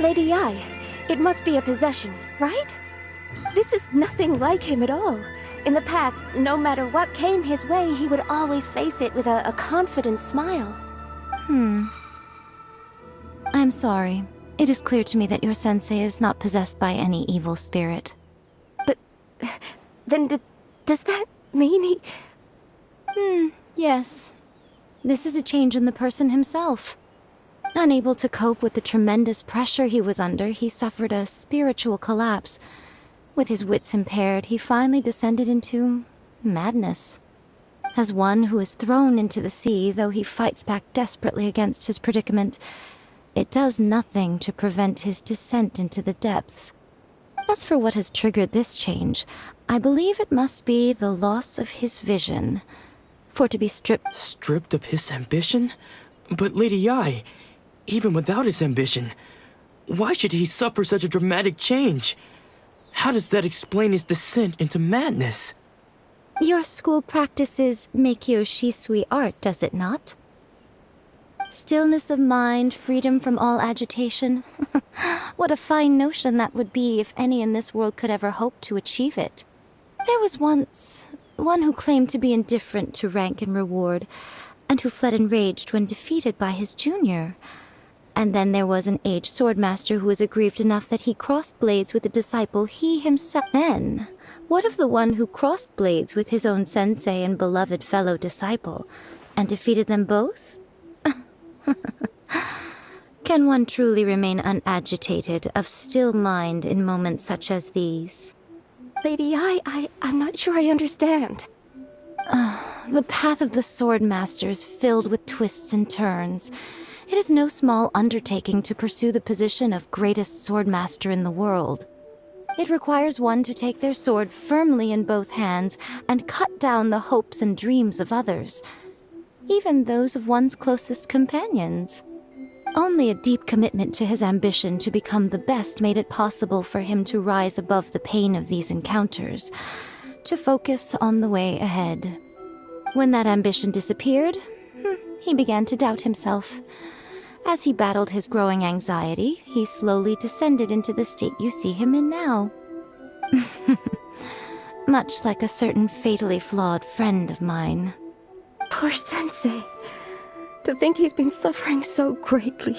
Lady Yi, it must be a possession, right? This is nothing like him at all. In the past, no matter what came his way, he would always face it with a confident smile. I'm sorry. It is clear to me that your sensei is not possessed by any evil spirit. But then does that mean he... Yes. This is a change in the person himself. Unable to cope with the tremendous pressure he was under, he suffered a spiritual collapse. With his wits impaired, he finally descended into madness. As one who is thrown into the sea, though he fights back desperately against his predicament, it does nothing to prevent his descent into the depths. As for what has triggered this change, I believe it must be the loss of his vision. For to be stripped... Stripped of his ambition? But Lady Yi, even without his ambition, Why should he suffer such a dramatic change? How does that explain his descent into madness? Your school practices Meikyo Shisui art, does it not? Stillness of mind, freedom from all agitation. What a fine notion that would be if any in this world could ever hope to achieve it. There was once one who claimed to be indifferent to rank and reward, and who fled enraged when defeated by his junior. And then there was an aged swordmaster who was aggrieved enough that he crossed blades with a disciple he himself. Then, what of the one who crossed blades with his own sensei and beloved fellow disciple, and defeated them both? Can one truly remain unagitated, of still mind in moments such as these? Lady, I'm not sure I understand. The path of the swordmaster is filled with twists and turns. It is no small undertaking to pursue the position of greatest swordmaster in the world. It requires one to take their sword firmly in both hands and cut down the hopes and dreams of others, even those of one's closest companions. Only a deep commitment to his ambition to become the best made it possible for him to rise above the pain of these encounters, to focus on the way ahead. When that ambition disappeared, he began to doubt himself. As he battled his growing anxiety, he slowly descended into the state you see him in now. Much like a certain fatally flawed friend of mine. Poor Sensei. To think he's been suffering so greatly.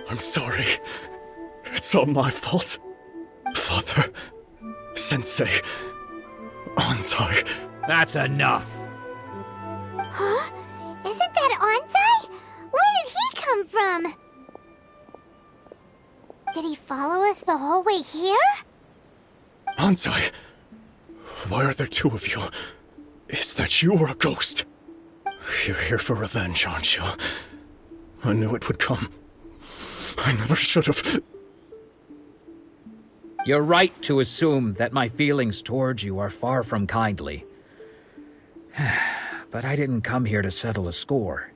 I'm sorry. It's all my fault. Father, Sensei, Ansai. That's enough. Huh? Isn't that Ansai? Where did he come from? Did he follow us the whole way here? Ansai, why are there two of you? Is that you or a ghost? You're here for revenge, aren't you? I knew it would come. I never should have. You're right to assume that my feelings towards you are far from kindly. But I didn't come here to settle a score.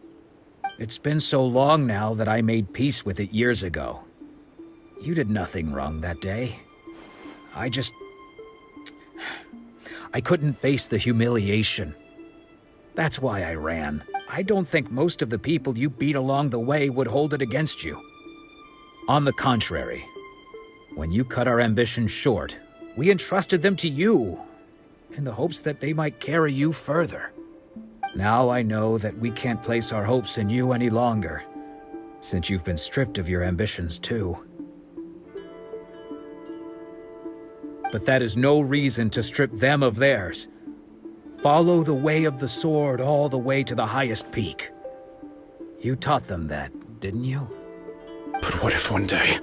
It's been so long now that I made peace with it years ago. You did nothing wrong that day. I couldn't face the humiliation. That's why I ran. I don't think most of the people you beat along the way would hold it against you. On the contrary, when you cut our ambitions short, we entrusted them to you, in the hopes that they might carry you further. Now I know that we can't place our hopes in you any longer, since you've been stripped of your ambitions too. But that is no reason to strip them of theirs. Follow the way of the sword all the way to the highest peak. You taught them that, didn't you? But what if one day,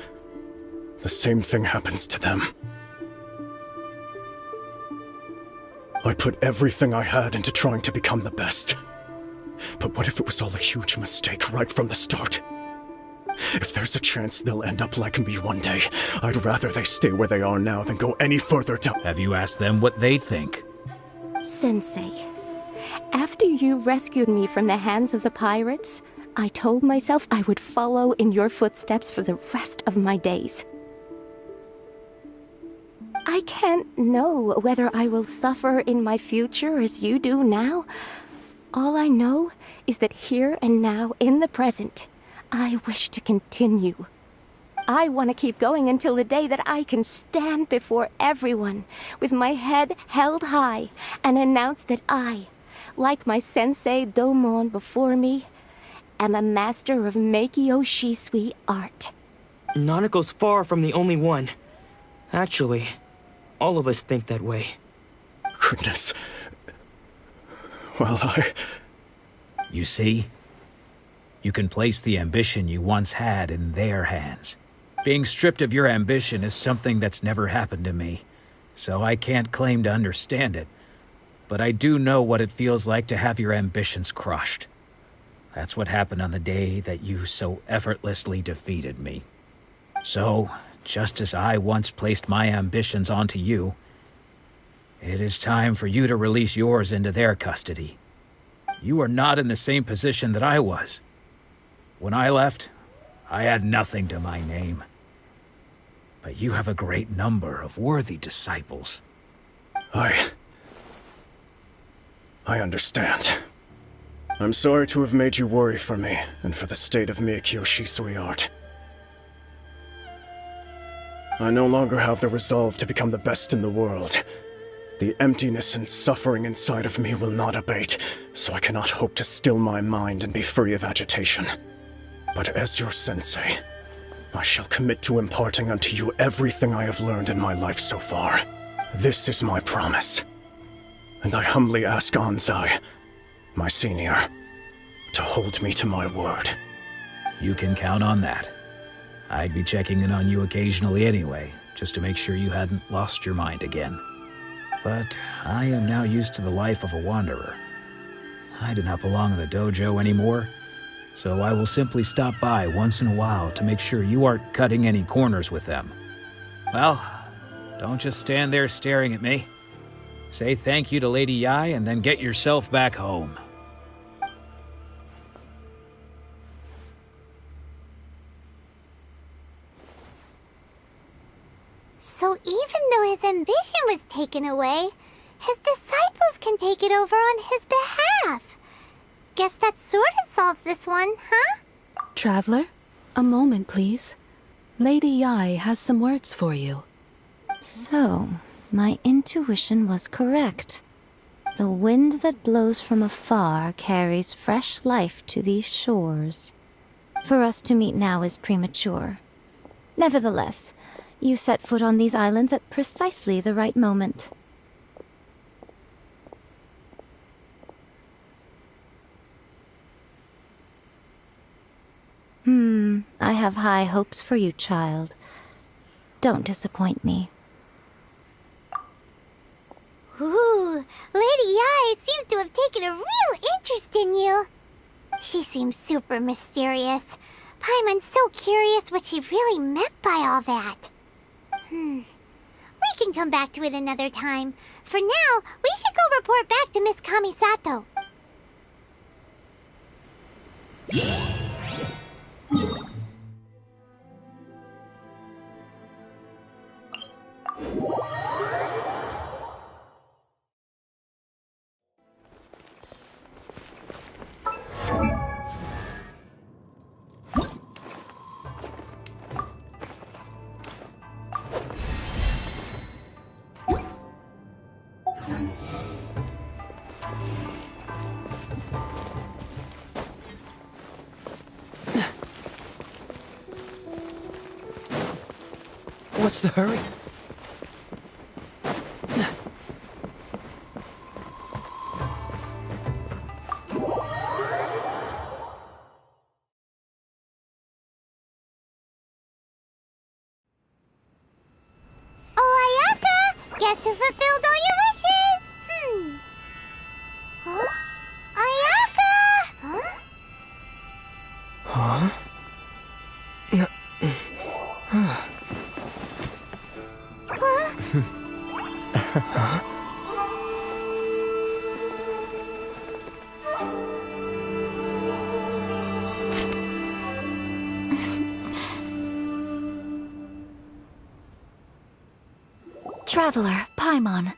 the same thing happens to them? I put everything I had into trying to become the best. But what if it was all a huge mistake right from the start? If there's a chance they'll end up like me one day, I'd rather they stay where they are now than go any further down. Have you asked them what they think? Sensei, after you rescued me from the hands of the pirates, I told myself I would follow in your footsteps for the rest of my days. I can't know whether I will suffer in my future as you do now. All I know is that here and now, in the present, I wish to continue. I want to keep going until the day that I can stand before everyone with my head held high and announce that I, like my sensei Domon before me, am a master of Meikyo Shisui art. Nanako's far from the only one. Actually, all of us think that way. Goodness. Well, You see? You can place the ambition you once had in their hands. Being stripped of your ambition is something that's never happened to me, so I can't claim to understand it. But I do know what it feels like to have your ambitions crushed. That's what happened on the day that you so effortlessly defeated me. So, just as I once placed my ambitions onto you, it is time for you to release yours into their custody. You are not in the same position that I was. When I left, I had nothing to my name. but you have a great number of worthy disciples. I understand. I'm sorry to have made you worry for me, and for the state of Miyakyo Shisui art. I no longer have the resolve to become the best in the world. The emptiness and suffering inside of me will not abate, so I cannot hope to still my mind and be free of agitation. But as your sensei, I shall commit to imparting unto you everything I have learned in my life so far. This is my promise. And I humbly ask Anzai, my senior, to hold me to my word. You can count on that. I'd be checking in on you occasionally anyway, just to make sure you hadn't lost your mind again. But I am now used to the life of a wanderer. I do not belong in the dojo anymore, so I will simply stop by once in a while to make sure you aren't cutting any corners with them. Well, don't just stand there staring at me. Say thank you to Lady Yai and then get yourself back home. So even though his ambition was taken away, his disciples can take it over on his behalf. Guess that sort of solves this one, huh? Traveler, a moment, please. Lady Yai has some words for you. So, my intuition was correct. The wind that blows from afar carries fresh life to these shores. For us to meet now is premature. Nevertheless, you set foot on these islands at precisely the right moment. I have high hopes for you, child. Don't disappoint me. Ooh, Lady Yai seems to have taken a real interest in you. She seems super mysterious. Paimon's so curious what she really meant by all that. We can come back to it another time. For now, we should go report back to Miss Kamisato. What's the hurry? Oh, Ayaka! Guess who fulfilled all your wishes? Huh? Ayaka! Huh? Traveler, Paimon,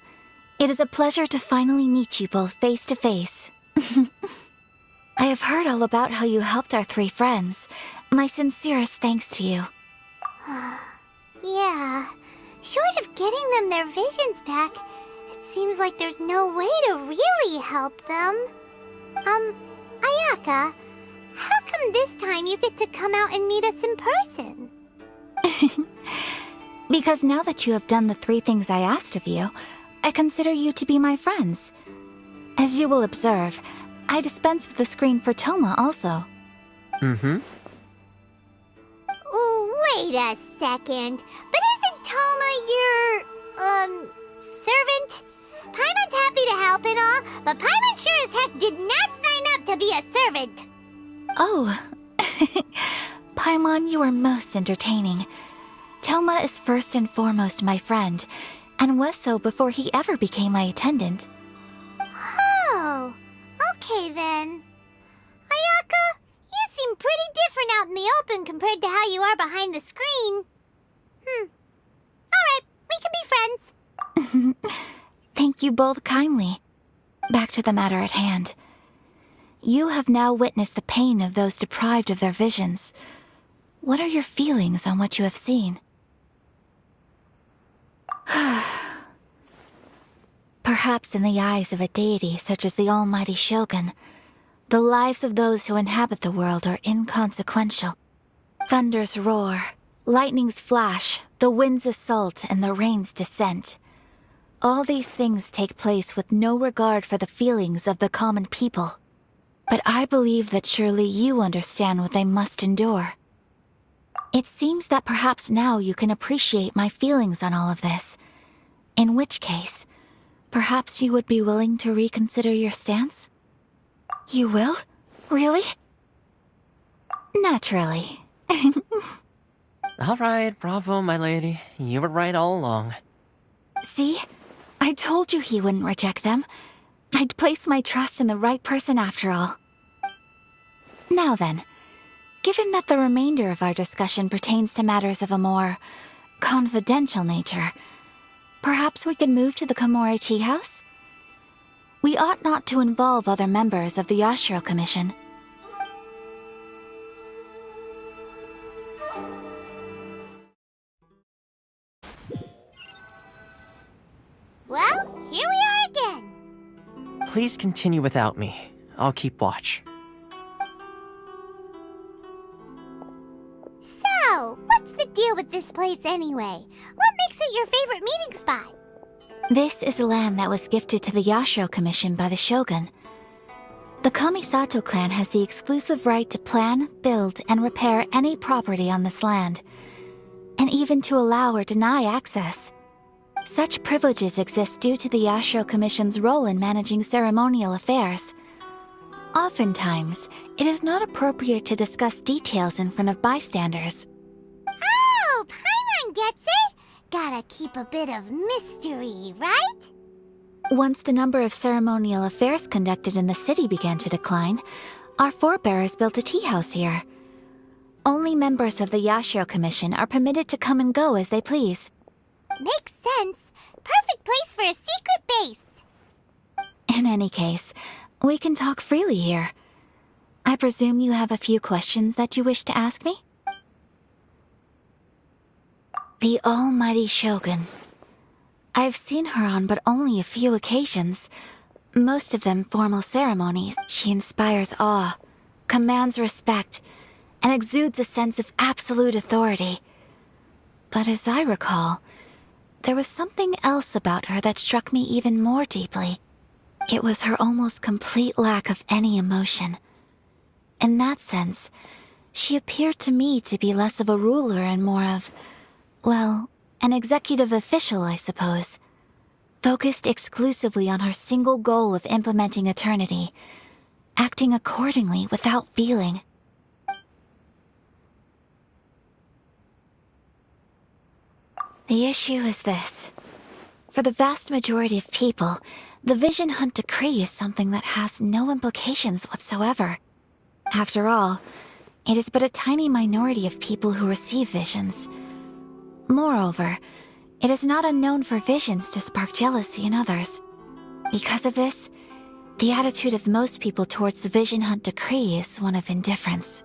it is a pleasure to finally meet you both face to face. I have heard all about how you helped our three friends. My sincerest thanks to you. Yeah, short of getting them their visions back, it seems like there's no way to really help them. Ayaka, how come this time you get to come out and meet us in person? Because now that you have done the three things I asked of you, I consider you to be my friends. As you will observe, I dispense with the screen for Toma also. Wait a second. But isn't Toma your, servant? Paimon's happy to help and all, but Paimon sure as heck did not sign up to be a servant. Oh. Paimon, you are most entertaining. Toma is first and foremost my friend, and was so before he ever became my attendant. Oh, okay then. Ayaka, you seem pretty different out in the open compared to how you are behind the screen. thank you both kindly. Back to the matter at hand. You have now witnessed the pain of those deprived of their visions. What are your feelings on what you have seen? Perhaps in the eyes of a deity such as the almighty Shogun, the lives of those who inhabit the world are inconsequential. Thunders roar, lightnings flash, the winds assault, and the rains descent. All these things take place with no regard for the feelings of the common people. But I believe that surely you understand what they must endure. It seems that perhaps now you can appreciate my feelings on all of this. In which case, perhaps you would be willing to reconsider your stance? You will? Really? Naturally. All right, bravo, my lady. You were right all along. See? I told you he wouldn't reject them. I'd placed my trust in the right person after all. Now then, given that the remainder of our discussion pertains to matters of a more confidential nature, perhaps we could move to the Komori Tea House? We ought not to involve other members of the Yashiro Commission. Well, here we are again. Please continue without me. I'll keep watch. So, what's the deal with this place anyway? What makes it your favorite meeting spot? This is land that was gifted to the Yashiro Commission by the Shogun. The Kamisato clan has the exclusive right to plan, build, and repair any property on this land, and even to allow or deny access. Such privileges exist due to the Yashiro Commission's role in managing ceremonial affairs. Oftentimes, it is not appropriate to discuss details in front of bystanders. Oh, Paimon gets it! Gotta keep a bit of mystery, right? Once the number of ceremonial affairs conducted in the city began to decline, our forebears built a tea house here. Only members of the Yashiro Commission are permitted to come and go as they please. Makes sense. Perfect place for a secret base. In any case, we can talk freely here. I presume you have a few questions that you wish to ask me? The almighty Shogun. I've seen her on but only a few occasions, most of them formal ceremonies. She inspires awe, commands respect, and exudes a sense of absolute authority. But as I recall, there was something else about her that struck me even more deeply. It was her almost complete lack of any emotion. In that sense, she appeared to me to be less of a ruler and more of, well, an executive official, I suppose. Focused exclusively on her single goal of implementing eternity, acting accordingly without feeling. The issue is this. For the vast majority of people, the Vision Hunt Decree is something that has no implications whatsoever. After all, it is but a tiny minority of people who receive visions. Moreover, it is not unknown for visions to spark jealousy in others. Because of this, the attitude of most people towards the Vision Hunt Decree is one of indifference.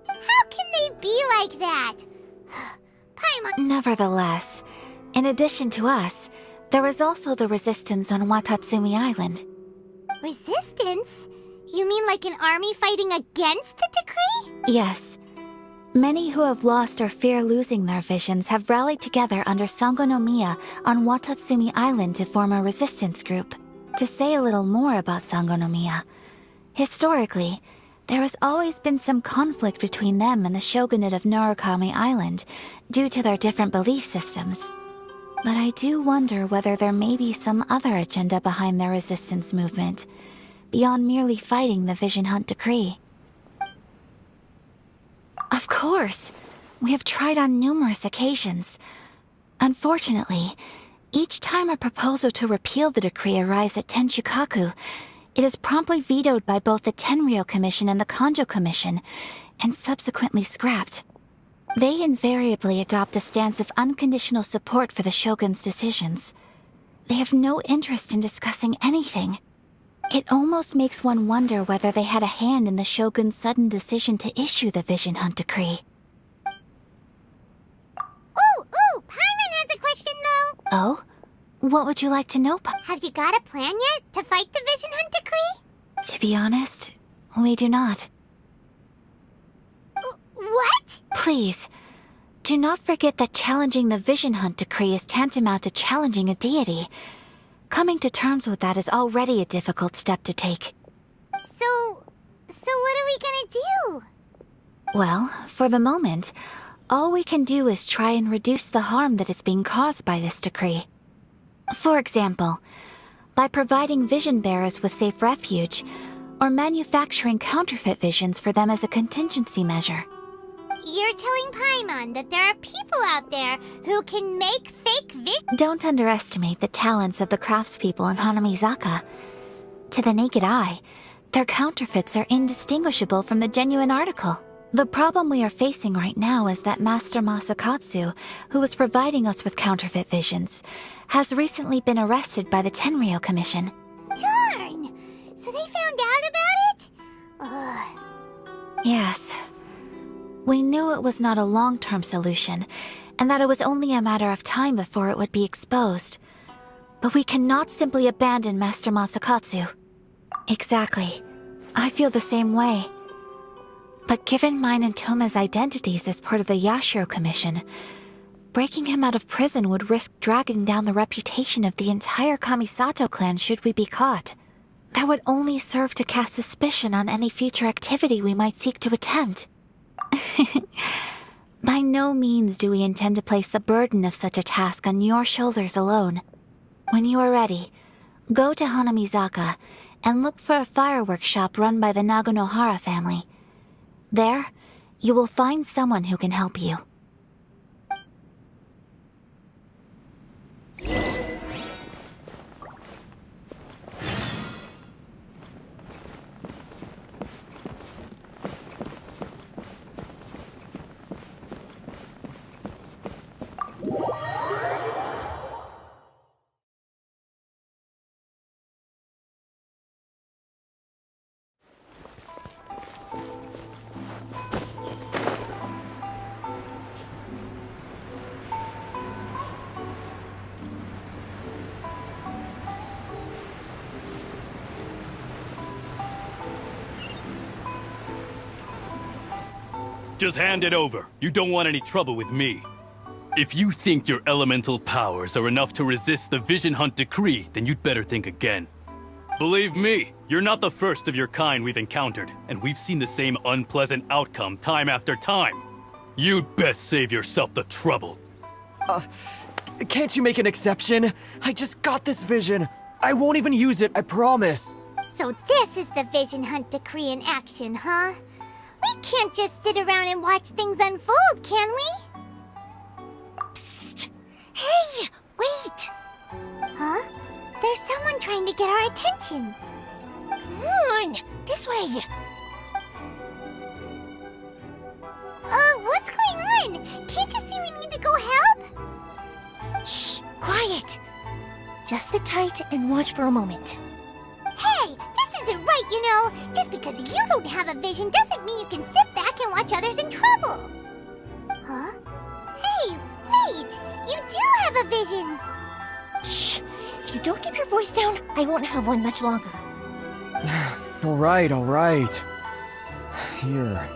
How can they be like that? Paimon... Nevertheless, in addition to us, there is also the resistance on Watatsumi Island. Resistance? You mean like an army fighting against the decree? Yes. Many who have lost or fear losing their visions have rallied together under Sangonomiya on Watatsumi Island to form a resistance group. To say a little more about Sangonomiya, historically, there has always been some conflict between them and the shogunate of Narukami Island due to their different belief systems. But I do wonder whether there may be some other agenda behind their resistance movement, beyond merely fighting the Vision Hunt Decree. Of course! We have tried on numerous occasions. Unfortunately, each time a proposal to repeal the decree arrives at Tenshukaku, it is promptly vetoed by both the Tenryou Commission and the Kanjo Commission, and subsequently scrapped. They invariably adopt a stance of unconditional support for the Shogun's decisions. They have no interest in discussing anything. It almost makes one wonder whether they had a hand in the Shogun's sudden decision to issue the Vision Hunt decree. Ooh, Paimon has a question though. Oh? What would you like to know, Have you got a plan yet to fight the Vision Hunt decree? To be honest, we do not. What? Please, do not forget that challenging the Vision Hunt decree is tantamount to challenging a deity. Coming to terms with that is already a difficult step to take. So what are we gonna do? Well, for the moment, all we can do is try and reduce the harm that is being caused by this decree. For example, by providing vision bearers with safe refuge, or manufacturing counterfeit visions for them as a contingency measure. You're telling Paimon that there are people out there who can make fake visions? Don't underestimate the talents of the craftspeople in Hanamizaka. To the naked eye, their counterfeits are indistinguishable from the genuine article. The problem we are facing right now is that Master Masakatsu, who was providing us with counterfeit visions, has recently been arrested by the Tenryou Commission. Darn! So they found out about it? Ugh. Yes. We knew it was not a long-term solution, and that it was only a matter of time before it would be exposed. But we cannot simply abandon Master Masakatsu. Exactly. I feel the same way. But given mine and Toma's identities as part of the Yashiro Commission, breaking him out of prison would risk dragging down the reputation of the entire Kamisato clan should we be caught. That would only serve to cast suspicion on any future activity we might seek to attempt. By no means do we intend to place the burden of such a task on your shoulders alone. When you are ready, go to Hanamizaka and look for a fireworks shop run by the Naganohara family. There, you will find someone who can help you. Just hand it over. You don't want any trouble with me. If you think your elemental powers are enough to resist the Vision Hunt decree, then you'd better think again. Believe me, you're not the first of your kind we've encountered, and we've seen the same unpleasant outcome time after time. You'd best save yourself the trouble. Can't you make an exception? I just got this vision. I won't even use it, I promise. So this is the Vision Hunt decree in action, huh? We can't just sit around and watch things unfold, can we? Psst! Hey, wait! Huh? There's someone trying to get our attention. Come on, this way. What's going on? Can't you see we need to go help? Shh, quiet. Just sit tight and watch for a moment. Hey, this isn't right, you know. Just because you don't have a vision doesn't mean you can sit back and watch others in trouble. Huh? Hey, wait! You do have a vision! Shh! If you don't keep your voice down, I won't have one much longer. All right. Here,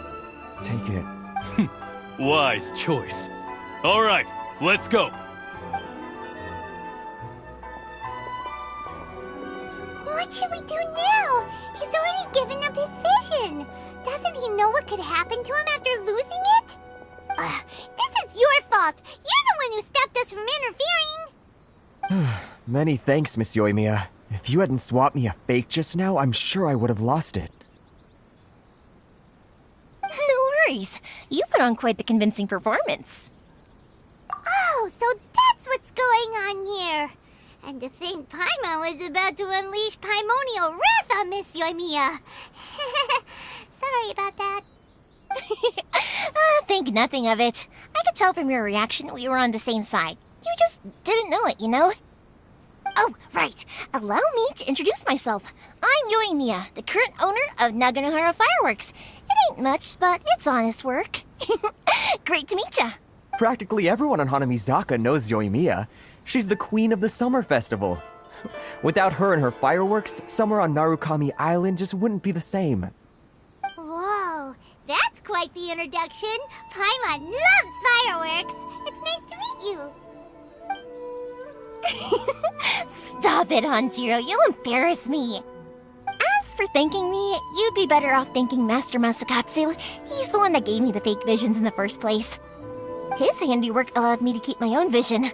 take it. Wise choice. All right, let's go. What should we do now? He's already given up his vision. Doesn't he know what could happen to him after losing it? This is your fault. You're the one who stopped us from interfering. Many thanks, Miss Yoimiya. If you hadn't swapped me a fake just now, I'm sure I would have lost it. No worries. You put on quite the convincing performance. Oh, so that's what's going on here. And to think Paimon was about to unleash Paimonial wrath on Miss Yoimiya. Sorry about that. Think nothing of it. I could tell from your reaction we were on the same side. You just didn't know it, you know? Oh, right. Allow me to introduce myself. I'm Yoimiya, the current owner of Naganohara Fireworks. It ain't much, but it's honest work. Great to meet ya. Practically everyone on Hanamizaka knows Yoimiya. She's the queen of the summer festival. Without her and her fireworks, summer on Narukami Island just wouldn't be the same. Whoa, that's quite the introduction. Paimon loves fireworks. It's nice to meet you. Stop it, Hanjiro. You'll embarrass me. As for thanking me, you'd be better off thanking Master Masakatsu. He's the one that gave me the fake visions in the first place. His handiwork allowed me to keep my own vision.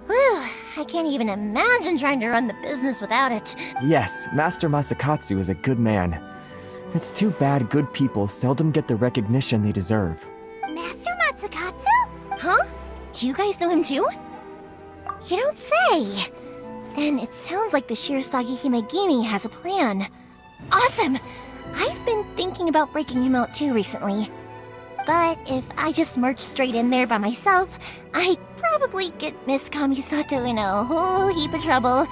Whew, I can't even imagine trying to run the business without it. Yes, Master Masakatsu is a good man. It's too bad good people seldom get the recognition they deserve. Master Masakatsu? Huh? Do you guys know him too? You don't say! Then it sounds like the Shirasagi Himegimi has a plan. Awesome! I've been thinking about breaking him out too recently. But if I just march straight in there by myself, I'd probably get Miss Kamisato in a whole heap of trouble.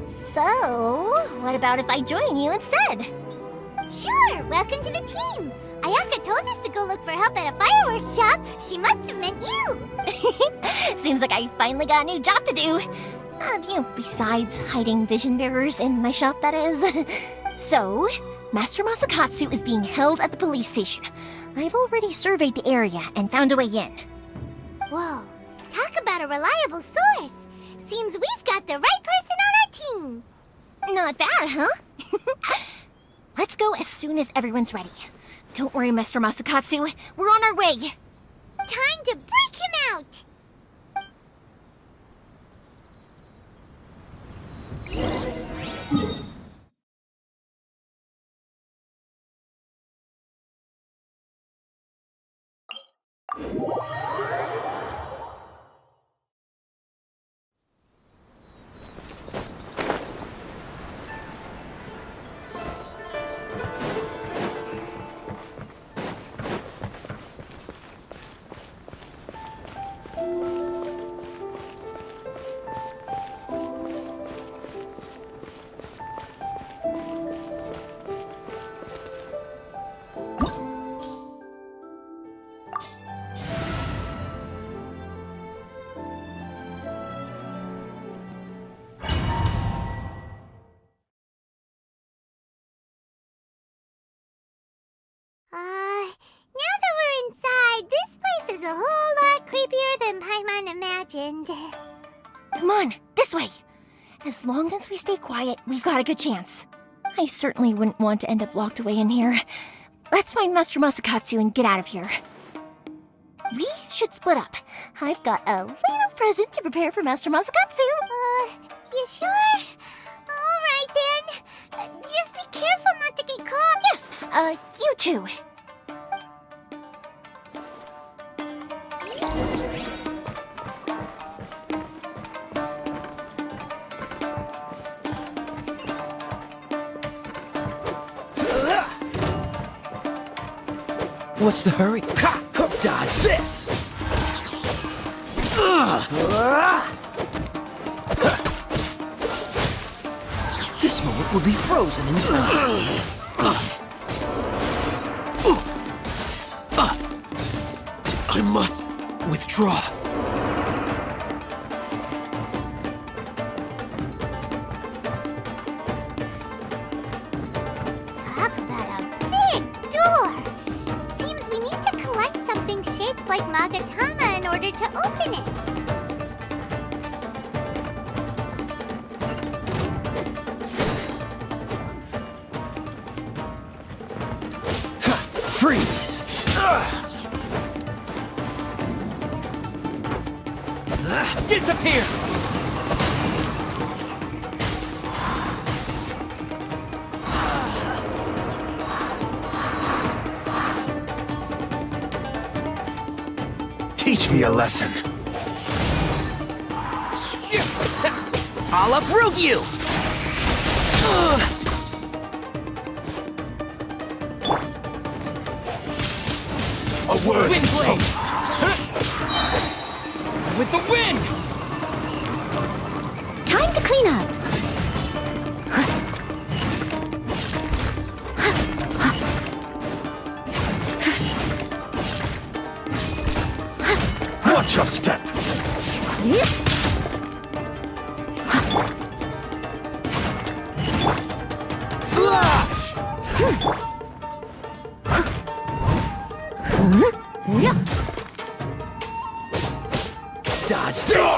So, what about if I join you instead? Sure, welcome to the team. Ayaka told us to go look for help at a fireworks shop. She must have meant you. Seems like I finally got a new job to do. Besides hiding vision bearers in my shop, that is. So, Master Masakatsu is being held at the police station. I've already surveyed the area and found a way in. Whoa, talk about a reliable source. Seems we've got the right person on our team. Not bad, huh? Let's go as soon as everyone's ready. Don't worry, Mr. Masakatsu. We're on our way. Time to break him out. Now that we're inside, this place is a whole lot creepier than Paimon imagined. Come on, this way. As long as we stay quiet, we've got a good chance. I certainly wouldn't want to end up locked away in here. Let's find Master Masakatsu and get out of here. We should split up. I've got a little present to prepare for Master Masakatsu. You sure? Alright then. Just be careful not to get caught. Yes, you too. What's the hurry? Ha! Dodge this! This moment will be frozen in time. I must withdraw. Talk about a big door. It seems we need to collect something shaped like Magatama in order to open it. Freeze! Disappear! Teach me a lesson. I'll uproot you! A word. Wind blade! With the wind! Watch your step. Flash! Dodge this!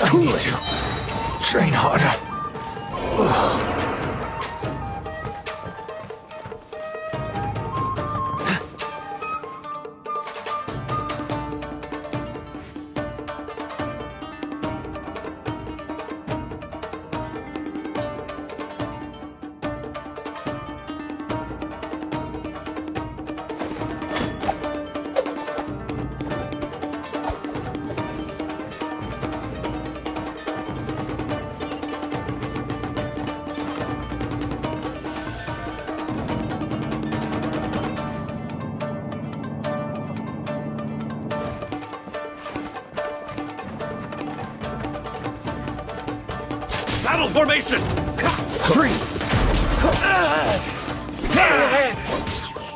Cool it. Train harder. Battle formation! Freeze!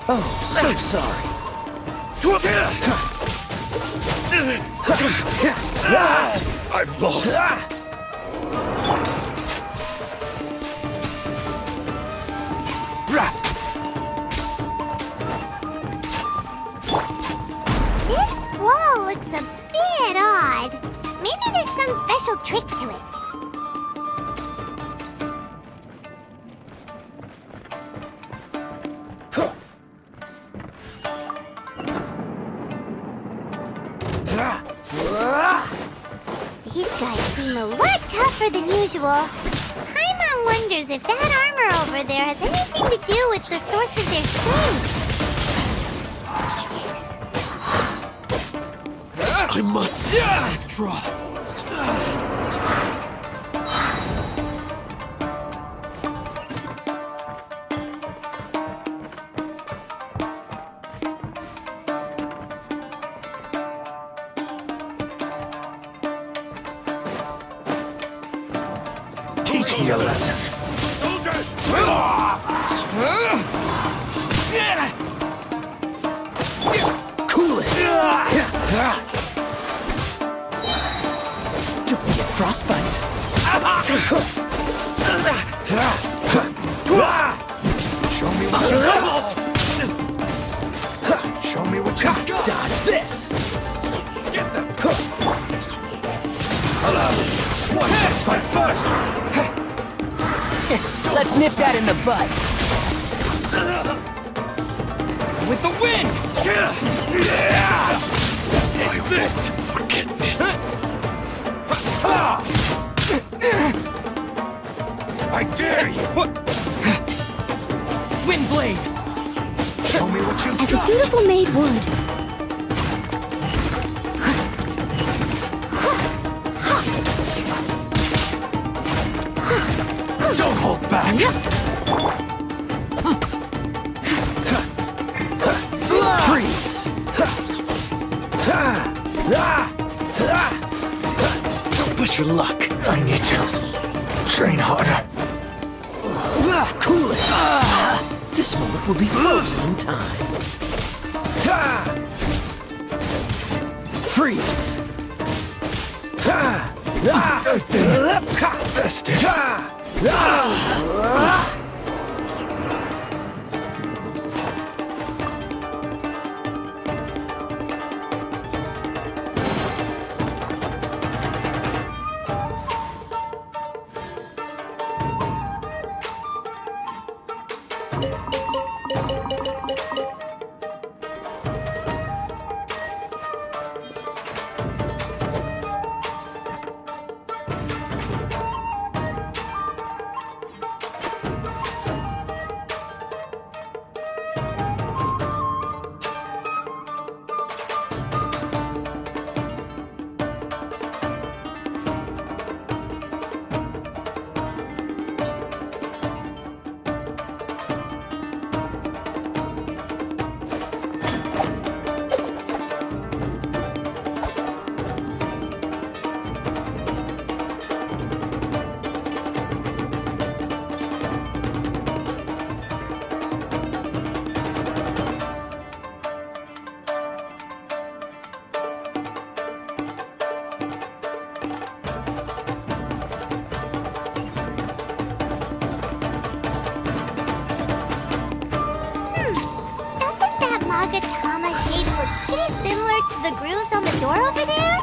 Oh, so sorry. I've lost. This wall looks a bit odd. Maybe there's some special trick to it. These guys seem a lot tougher than usual. Paimon wonders if that armor over there has anything to do with the source of their strength. I must withdraw. Teach me a lesson. Soldiers! Cool it! Don't get frostbite. Show me what you got. Show me what you got. Dodge this! Get them! One fist fight first. Let's nip that in the bud. With the wind! Take this! Forget this! I dare you. Wind blade! Show me what you As a got. dutiful maid would. Don't hold back. Freeze! Don't push your luck. I need to train harder. Cool it! This moment will be frozen in time. Freeze! I've been bested. Nagatama shape look pretty similar to the grooves on the door over there?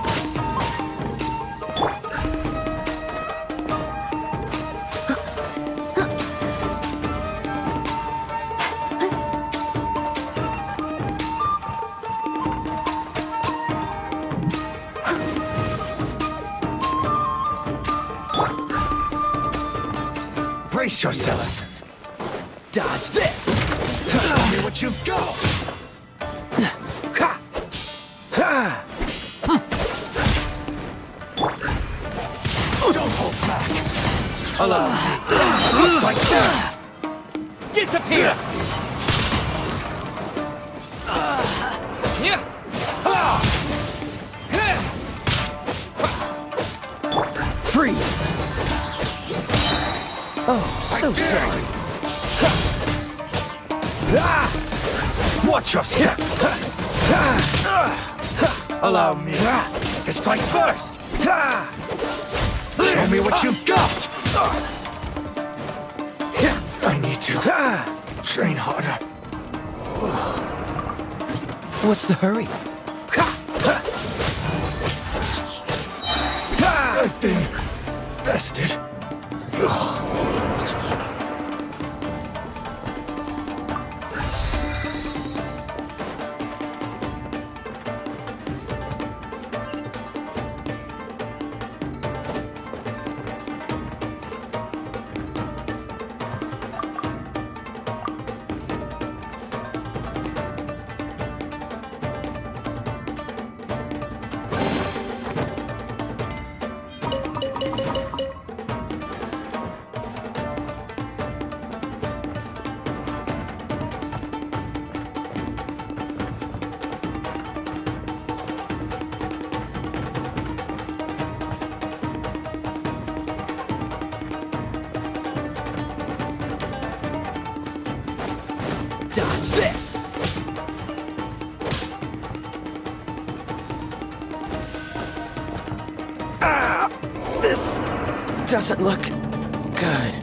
Brace yourself. Dodge this. Show me what you've got. Ha! Ha! Don't hold back. Allow me. Strike first. Disappear! Freeze! Oh, so sorry. Watch your step. Allow me to strike first. Show me what you've got. I need to train harder. What's the hurry? I've been bested. Dodge this! This doesn't look good.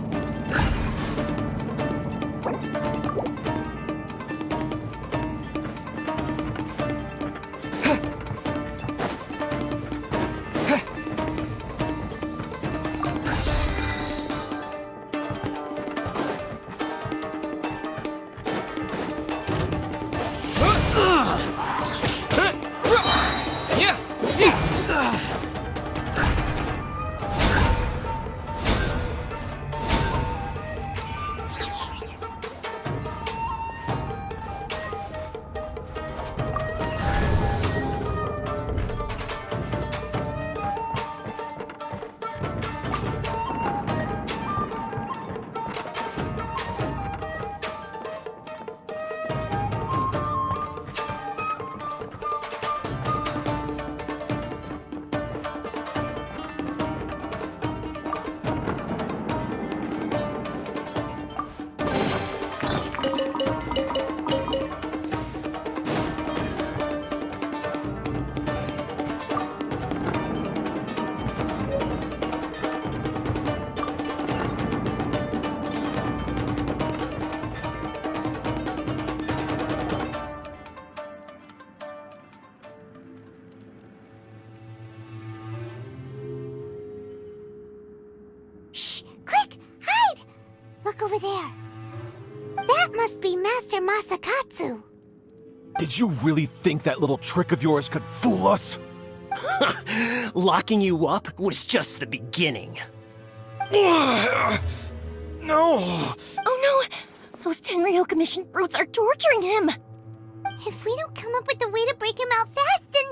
Look over there. That must be Master Masakatsu. Did you really think that little trick of yours could fool us? Locking you up was just the beginning. No! Oh no! Those Tenryou Commission brutes are torturing him! If we don't come up with a way to break him out fast, then...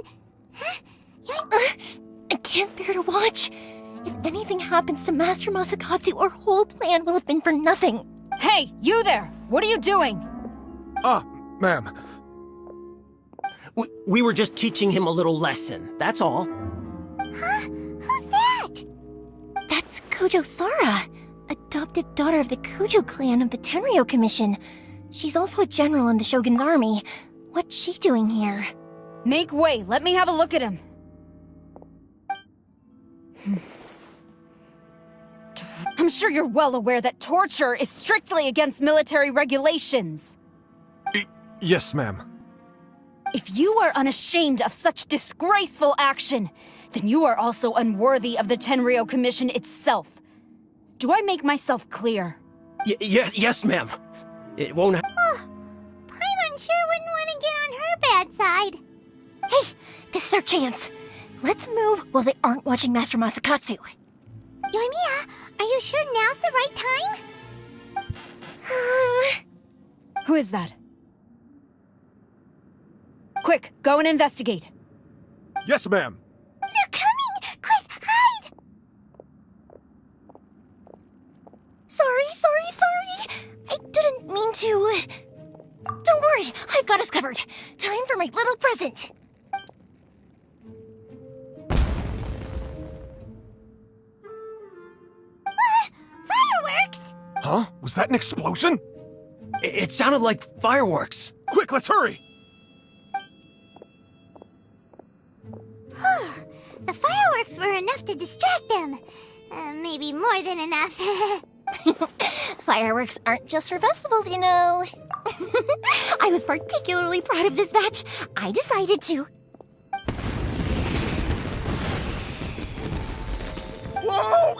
I can't bear to watch. If anything happens to Master Masakatsu, our whole plan will have been for nothing. Hey, you there! What are you doing? Ma'am. We were just teaching him a little lesson, that's all. Huh? Who's that? That's Kujo Sara, adopted daughter of the Kujo clan of the Tenryou Commission. She's also a general in the Shogun's army. What's she doing here? Make way, let me have a look at him. I'm sure you're well aware that torture is strictly against military regulations. Yes, ma'am. If you are unashamed of such disgraceful action, then you are also unworthy of the Tenryou Commission itself. Do I make myself clear? Yes, ma'am. It won't. Paimon sure wouldn't want to get on her bad side. Hey, this is our chance. Let's move while they aren't watching Master Masakatsu. Yoimiya, are you sure now's the right time? Who is that? Quick, go and investigate. Yes, ma'am. They're coming! Quick, hide! Sorry. I didn't mean to. Don't worry, I've got us covered. Time for my little present. Fireworks! Huh? Was that an explosion? It sounded like fireworks. Quick, let's hurry! The fireworks were enough to distract them. Maybe more than enough. Fireworks aren't just for festivals, you know. I was particularly proud of this batch. I decided to. Whoa!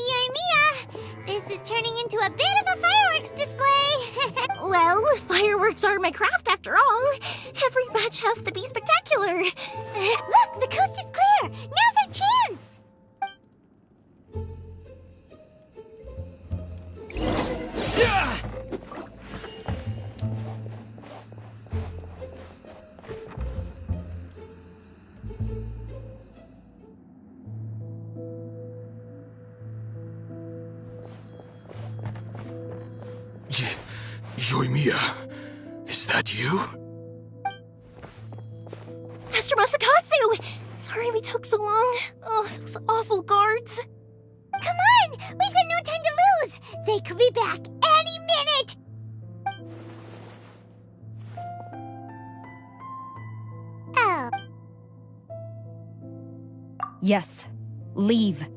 Yoimiya, this is turning into a bit of a fireworks display. Well, fireworks are my craft after all. Every batch has to be spectacular. Look, the coast is clear. Now's our chance. Yoimiya, is that you? Master Masakatsu! Sorry we took so long. Oh, those awful guards. Come on! We've got no time to lose! They could be back any minute! Oh. Yes, leave.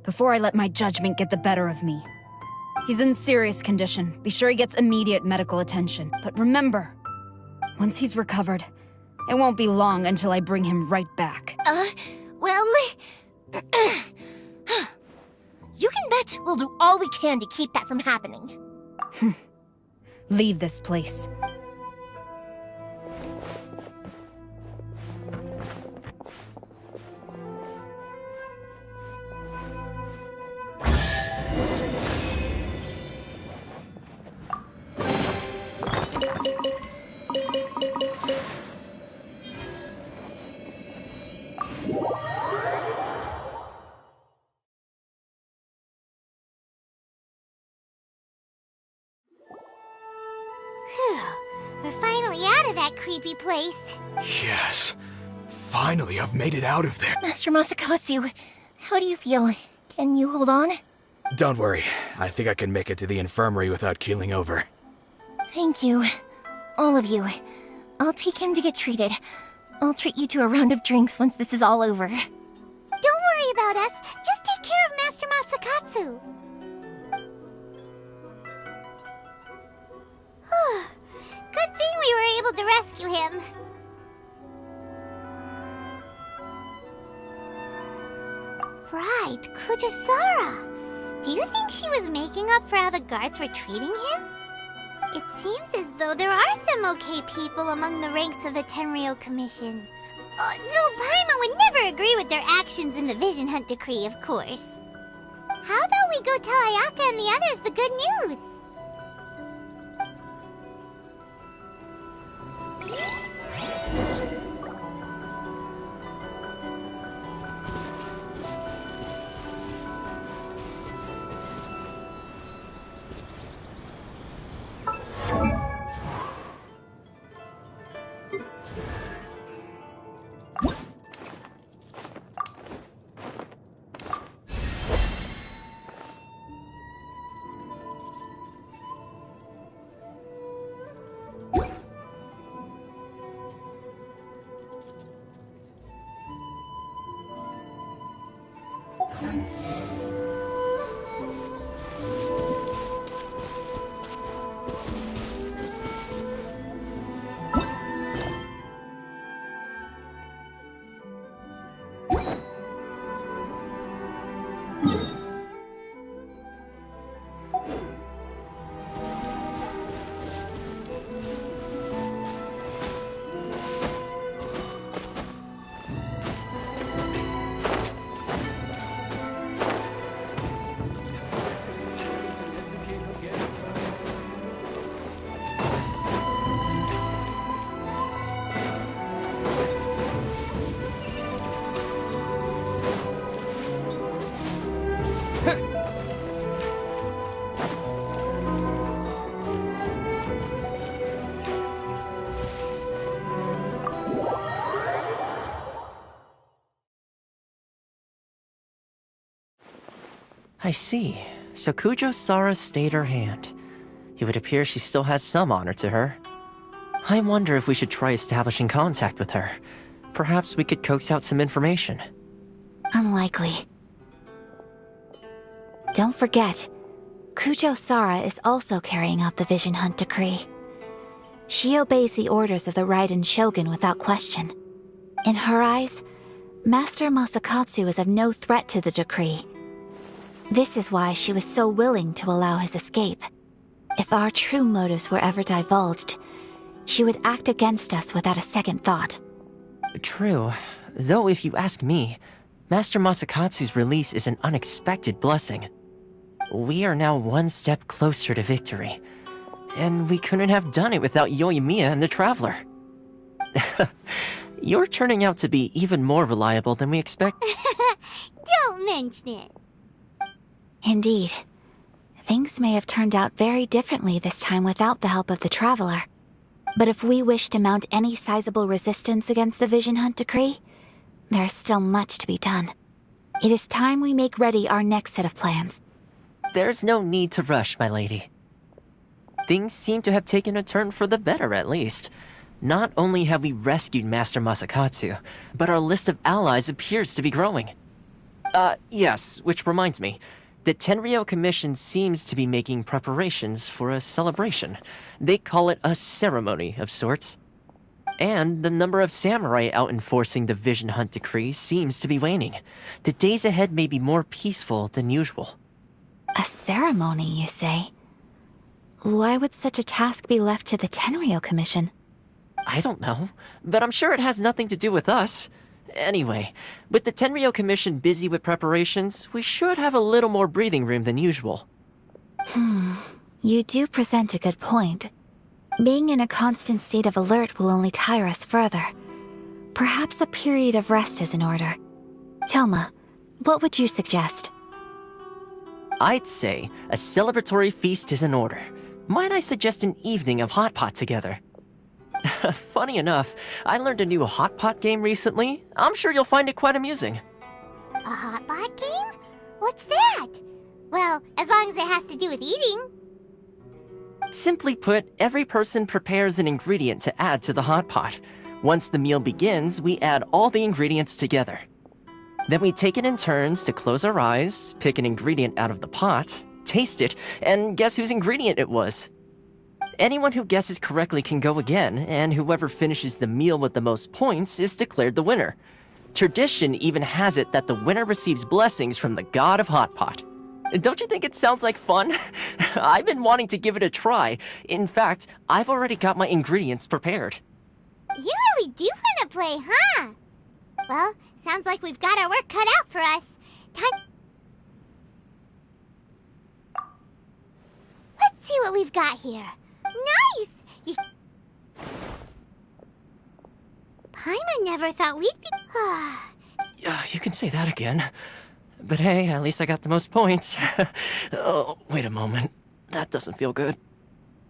Before I let my judgment get the better of me. He's in serious condition. Be sure he gets immediate medical attention. But remember, once he's recovered, it won't be long until I bring him right back. Well... You can bet we'll do all we can to keep that from happening. Leave this place. We're finally out of that creepy place. Yes. Finally, I've made it out of there. Master Masakatsu, how do you feel? Can you hold on? Don't worry. I think I can make it to the infirmary without keeling over. Thank you. All of you. I'll take him to get treated. I'll treat you to a round of drinks once this is all over. Don't worry about us. Just take care of Master Masakatsu. Good thing we were able to rescue him. Right, Kujusara. Do you think she was making up for how the guards were treating him? It seems as though there are some okay people among the ranks of the Tenryou Commission. Though Paimon would never agree with their actions in the Vision Hunt Decree, of course. How about we go tell Ayaka and the others the good news? I see. So Kujo-Sara stayed her hand. It would appear she still has some honor to her. I wonder if we should try establishing contact with her. Perhaps we could coax out some information. Unlikely. Don't forget, Kujo-Sara is also carrying out the Vision Hunt decree. She obeys the orders of the Raiden Shogun without question. In her eyes, Master Masakatsu is of no threat to the decree. This is why she was so willing to allow his escape. If our true motives were ever divulged, she would act against us without a second thought. True. Though if you ask me, Master Masakatsu's release is an unexpected blessing. We are now one step closer to victory. And we couldn't have done it without Yoimiya and the Traveler. You're turning out to be even more reliable than we expect. Don't mention it. Indeed. Things may have turned out very differently this time without the help of the Traveler. But if we wish to mount any sizable resistance against the Vision Hunt decree, there is still much to be done. It is time we make ready our next set of plans. There's no need to rush, my lady. Things seem to have taken a turn for the better, at least. Not only have we rescued Master Masakatsu, but our list of allies appears to be growing. Yes, which reminds me. The Tenryou Commission seems to be making preparations for a celebration. They call it a ceremony of sorts. And the number of samurai out enforcing the Vision Hunt decree seems to be waning. The days ahead may be more peaceful than usual. A ceremony, you say? Why would such a task be left to the Tenryou Commission? I don't know, but I'm sure it has nothing to do with us. Anyway, with the Tenryou Commission busy with preparations, we should have a little more breathing room than usual. You do present a good point. Being in a constant state of alert will only tire us further. Perhaps a period of rest is in order. Toma, what would you suggest? I'd say a celebratory feast is in order. Might I suggest an evening of hot pot together? Funny enough, I learned a new hot pot game recently. I'm sure you'll find it quite amusing. A hot pot game? What's that? Well, as long as it has to do with eating. Simply put, every person prepares an ingredient to add to the hot pot. Once the meal begins, we add all the ingredients together. Then we take it in turns to close our eyes, pick an ingredient out of the pot, taste it, and guess whose ingredient it was. Anyone who guesses correctly can go again, and whoever finishes the meal with the most points is declared the winner. Tradition even has it that the winner receives blessings from the god of hot pot. Don't you think it sounds like fun? I've been wanting to give it a try. In fact, I've already got my ingredients prepared. You really do want to play, huh? Well, sounds like we've got our work cut out for us. Time... Let's see what we've got here. Nice! Paimon never thought we'd be... You can say that again. But hey, at least I got the most points. Oh, wait a moment. That doesn't feel good.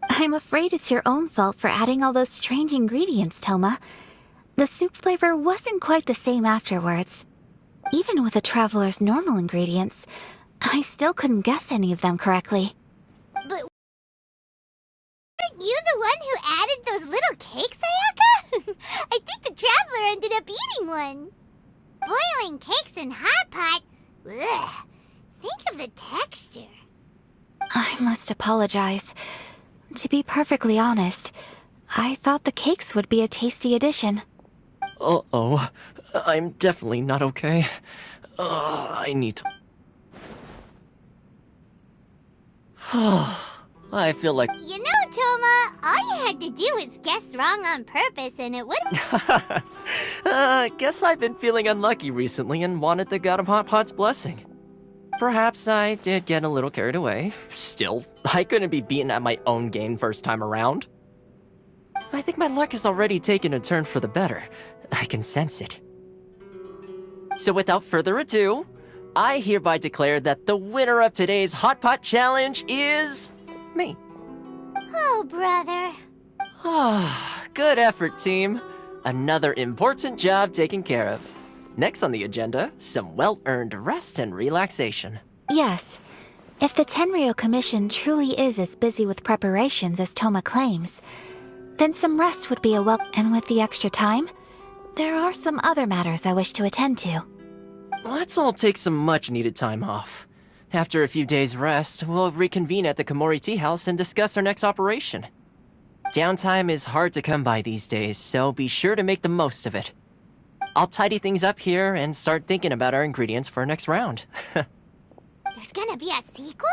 I'm afraid it's your own fault for adding all those strange ingredients, Toma. The soup flavor wasn't quite the same afterwards. Even with the Traveler's normal ingredients, I still couldn't guess any of them correctly. But weren't you the one who added those little cakes, Ayaka? I think the Traveler ended up eating one. Boiling cakes in hot pot? Ugh. Think of the texture. I must apologize. To be perfectly honest, I thought the cakes would be a tasty addition. Uh-oh. I'm definitely not okay. I need to... I feel like... You know, Toma, all you had to do was guess wrong on purpose and it would... Guess I've been feeling unlucky recently and wanted the god of hot pot's blessing. Perhaps I did get a little carried away. Still, I couldn't be beaten at my own game first time around. I think my luck has already taken a turn for the better. I can sense it. So without further ado, I hereby declare that the winner of today's Hot Pot Challenge is... me. Oh, brother. Good effort, team. Another important job taken care of. Next on the agenda, some well-earned rest and relaxation. Yes. If the Tenryo Commission truly is as busy with preparations as Toma claims, then some rest would be a welcome. And with the extra time, there are some other matters I wish to attend to. Let's all take some much-needed time off. After a few days' rest, we'll reconvene at the Komori Tea House and discuss our next operation. Downtime is hard to come by these days, so be sure to make the most of it. I'll tidy things up here and start thinking about our ingredients for our next round. There's gonna be a sequel?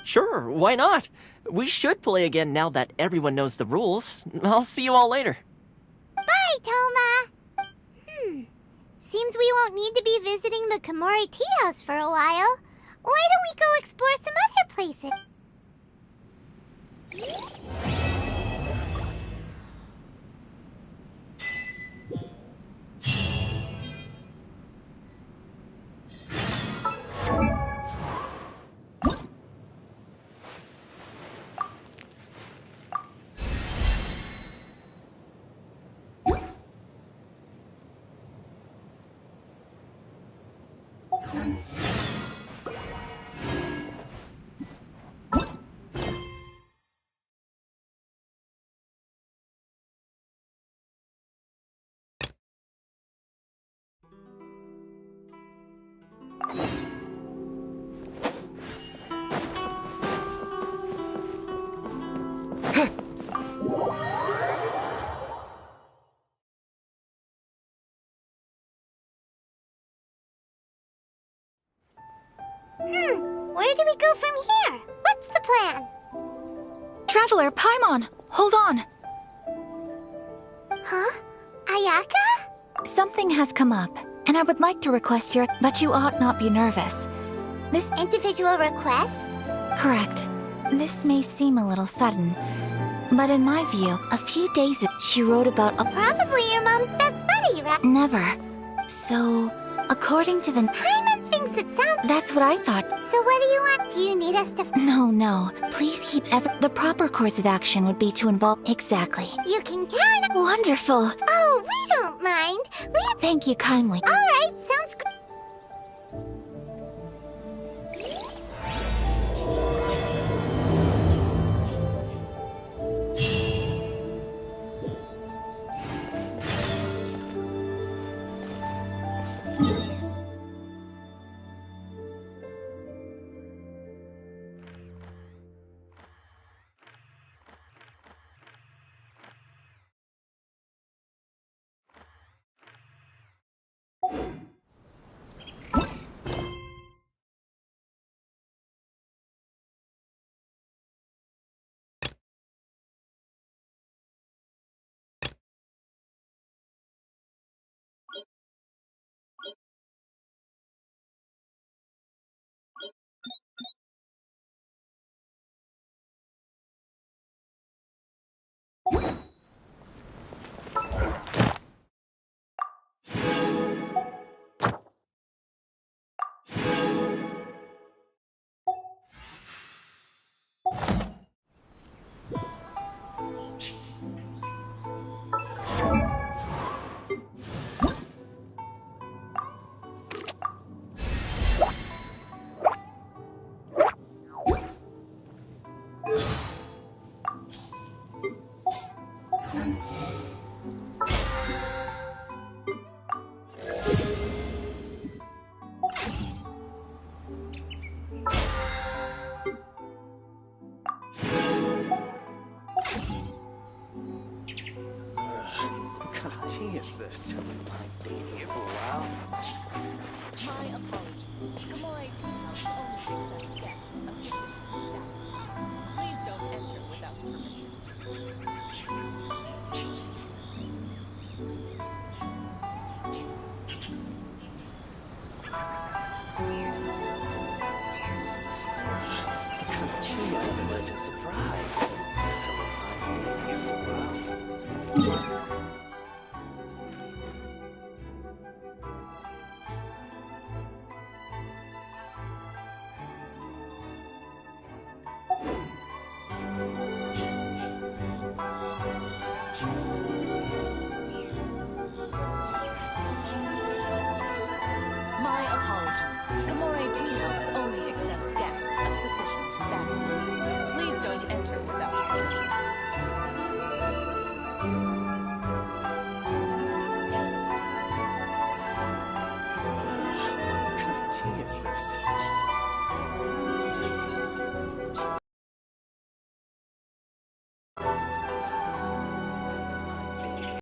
Sure, why not? We should play again now that everyone knows the rules. I'll see you all later. Bye, Toma! Seems we won't need to be visiting the Komori Tea House for a while. Why don't we go explore some other places? Where do we go from here? What's the plan? Traveler, Paimon, hold on. Huh? Ayaka? Something has come up, and I would like to request your... But you ought not be nervous. This... Individual request? Correct. This may seem a little sudden, but in my view, a few days ago, she wrote about a... Probably your mom's best buddy, right? Never. So, according to the... Paimon thinks it sounds... That's what I thought. So what do you want? Do you need us to... No. Please keep The proper course of action would be to involve... Exactly. You can count... Wonderful. Oh, we don't mind. Thank you kindly. All right, sounds good. What kind of tea is this? Mind staying here for a while? My apologies. Komori Tea House only accepts guests of sufficient status. Please don't enter without permission. What kind of tea is this? Pleasant surprise. Mind staying here for a while? My apologies. Komori Tea House only status. Please don't enter without permission.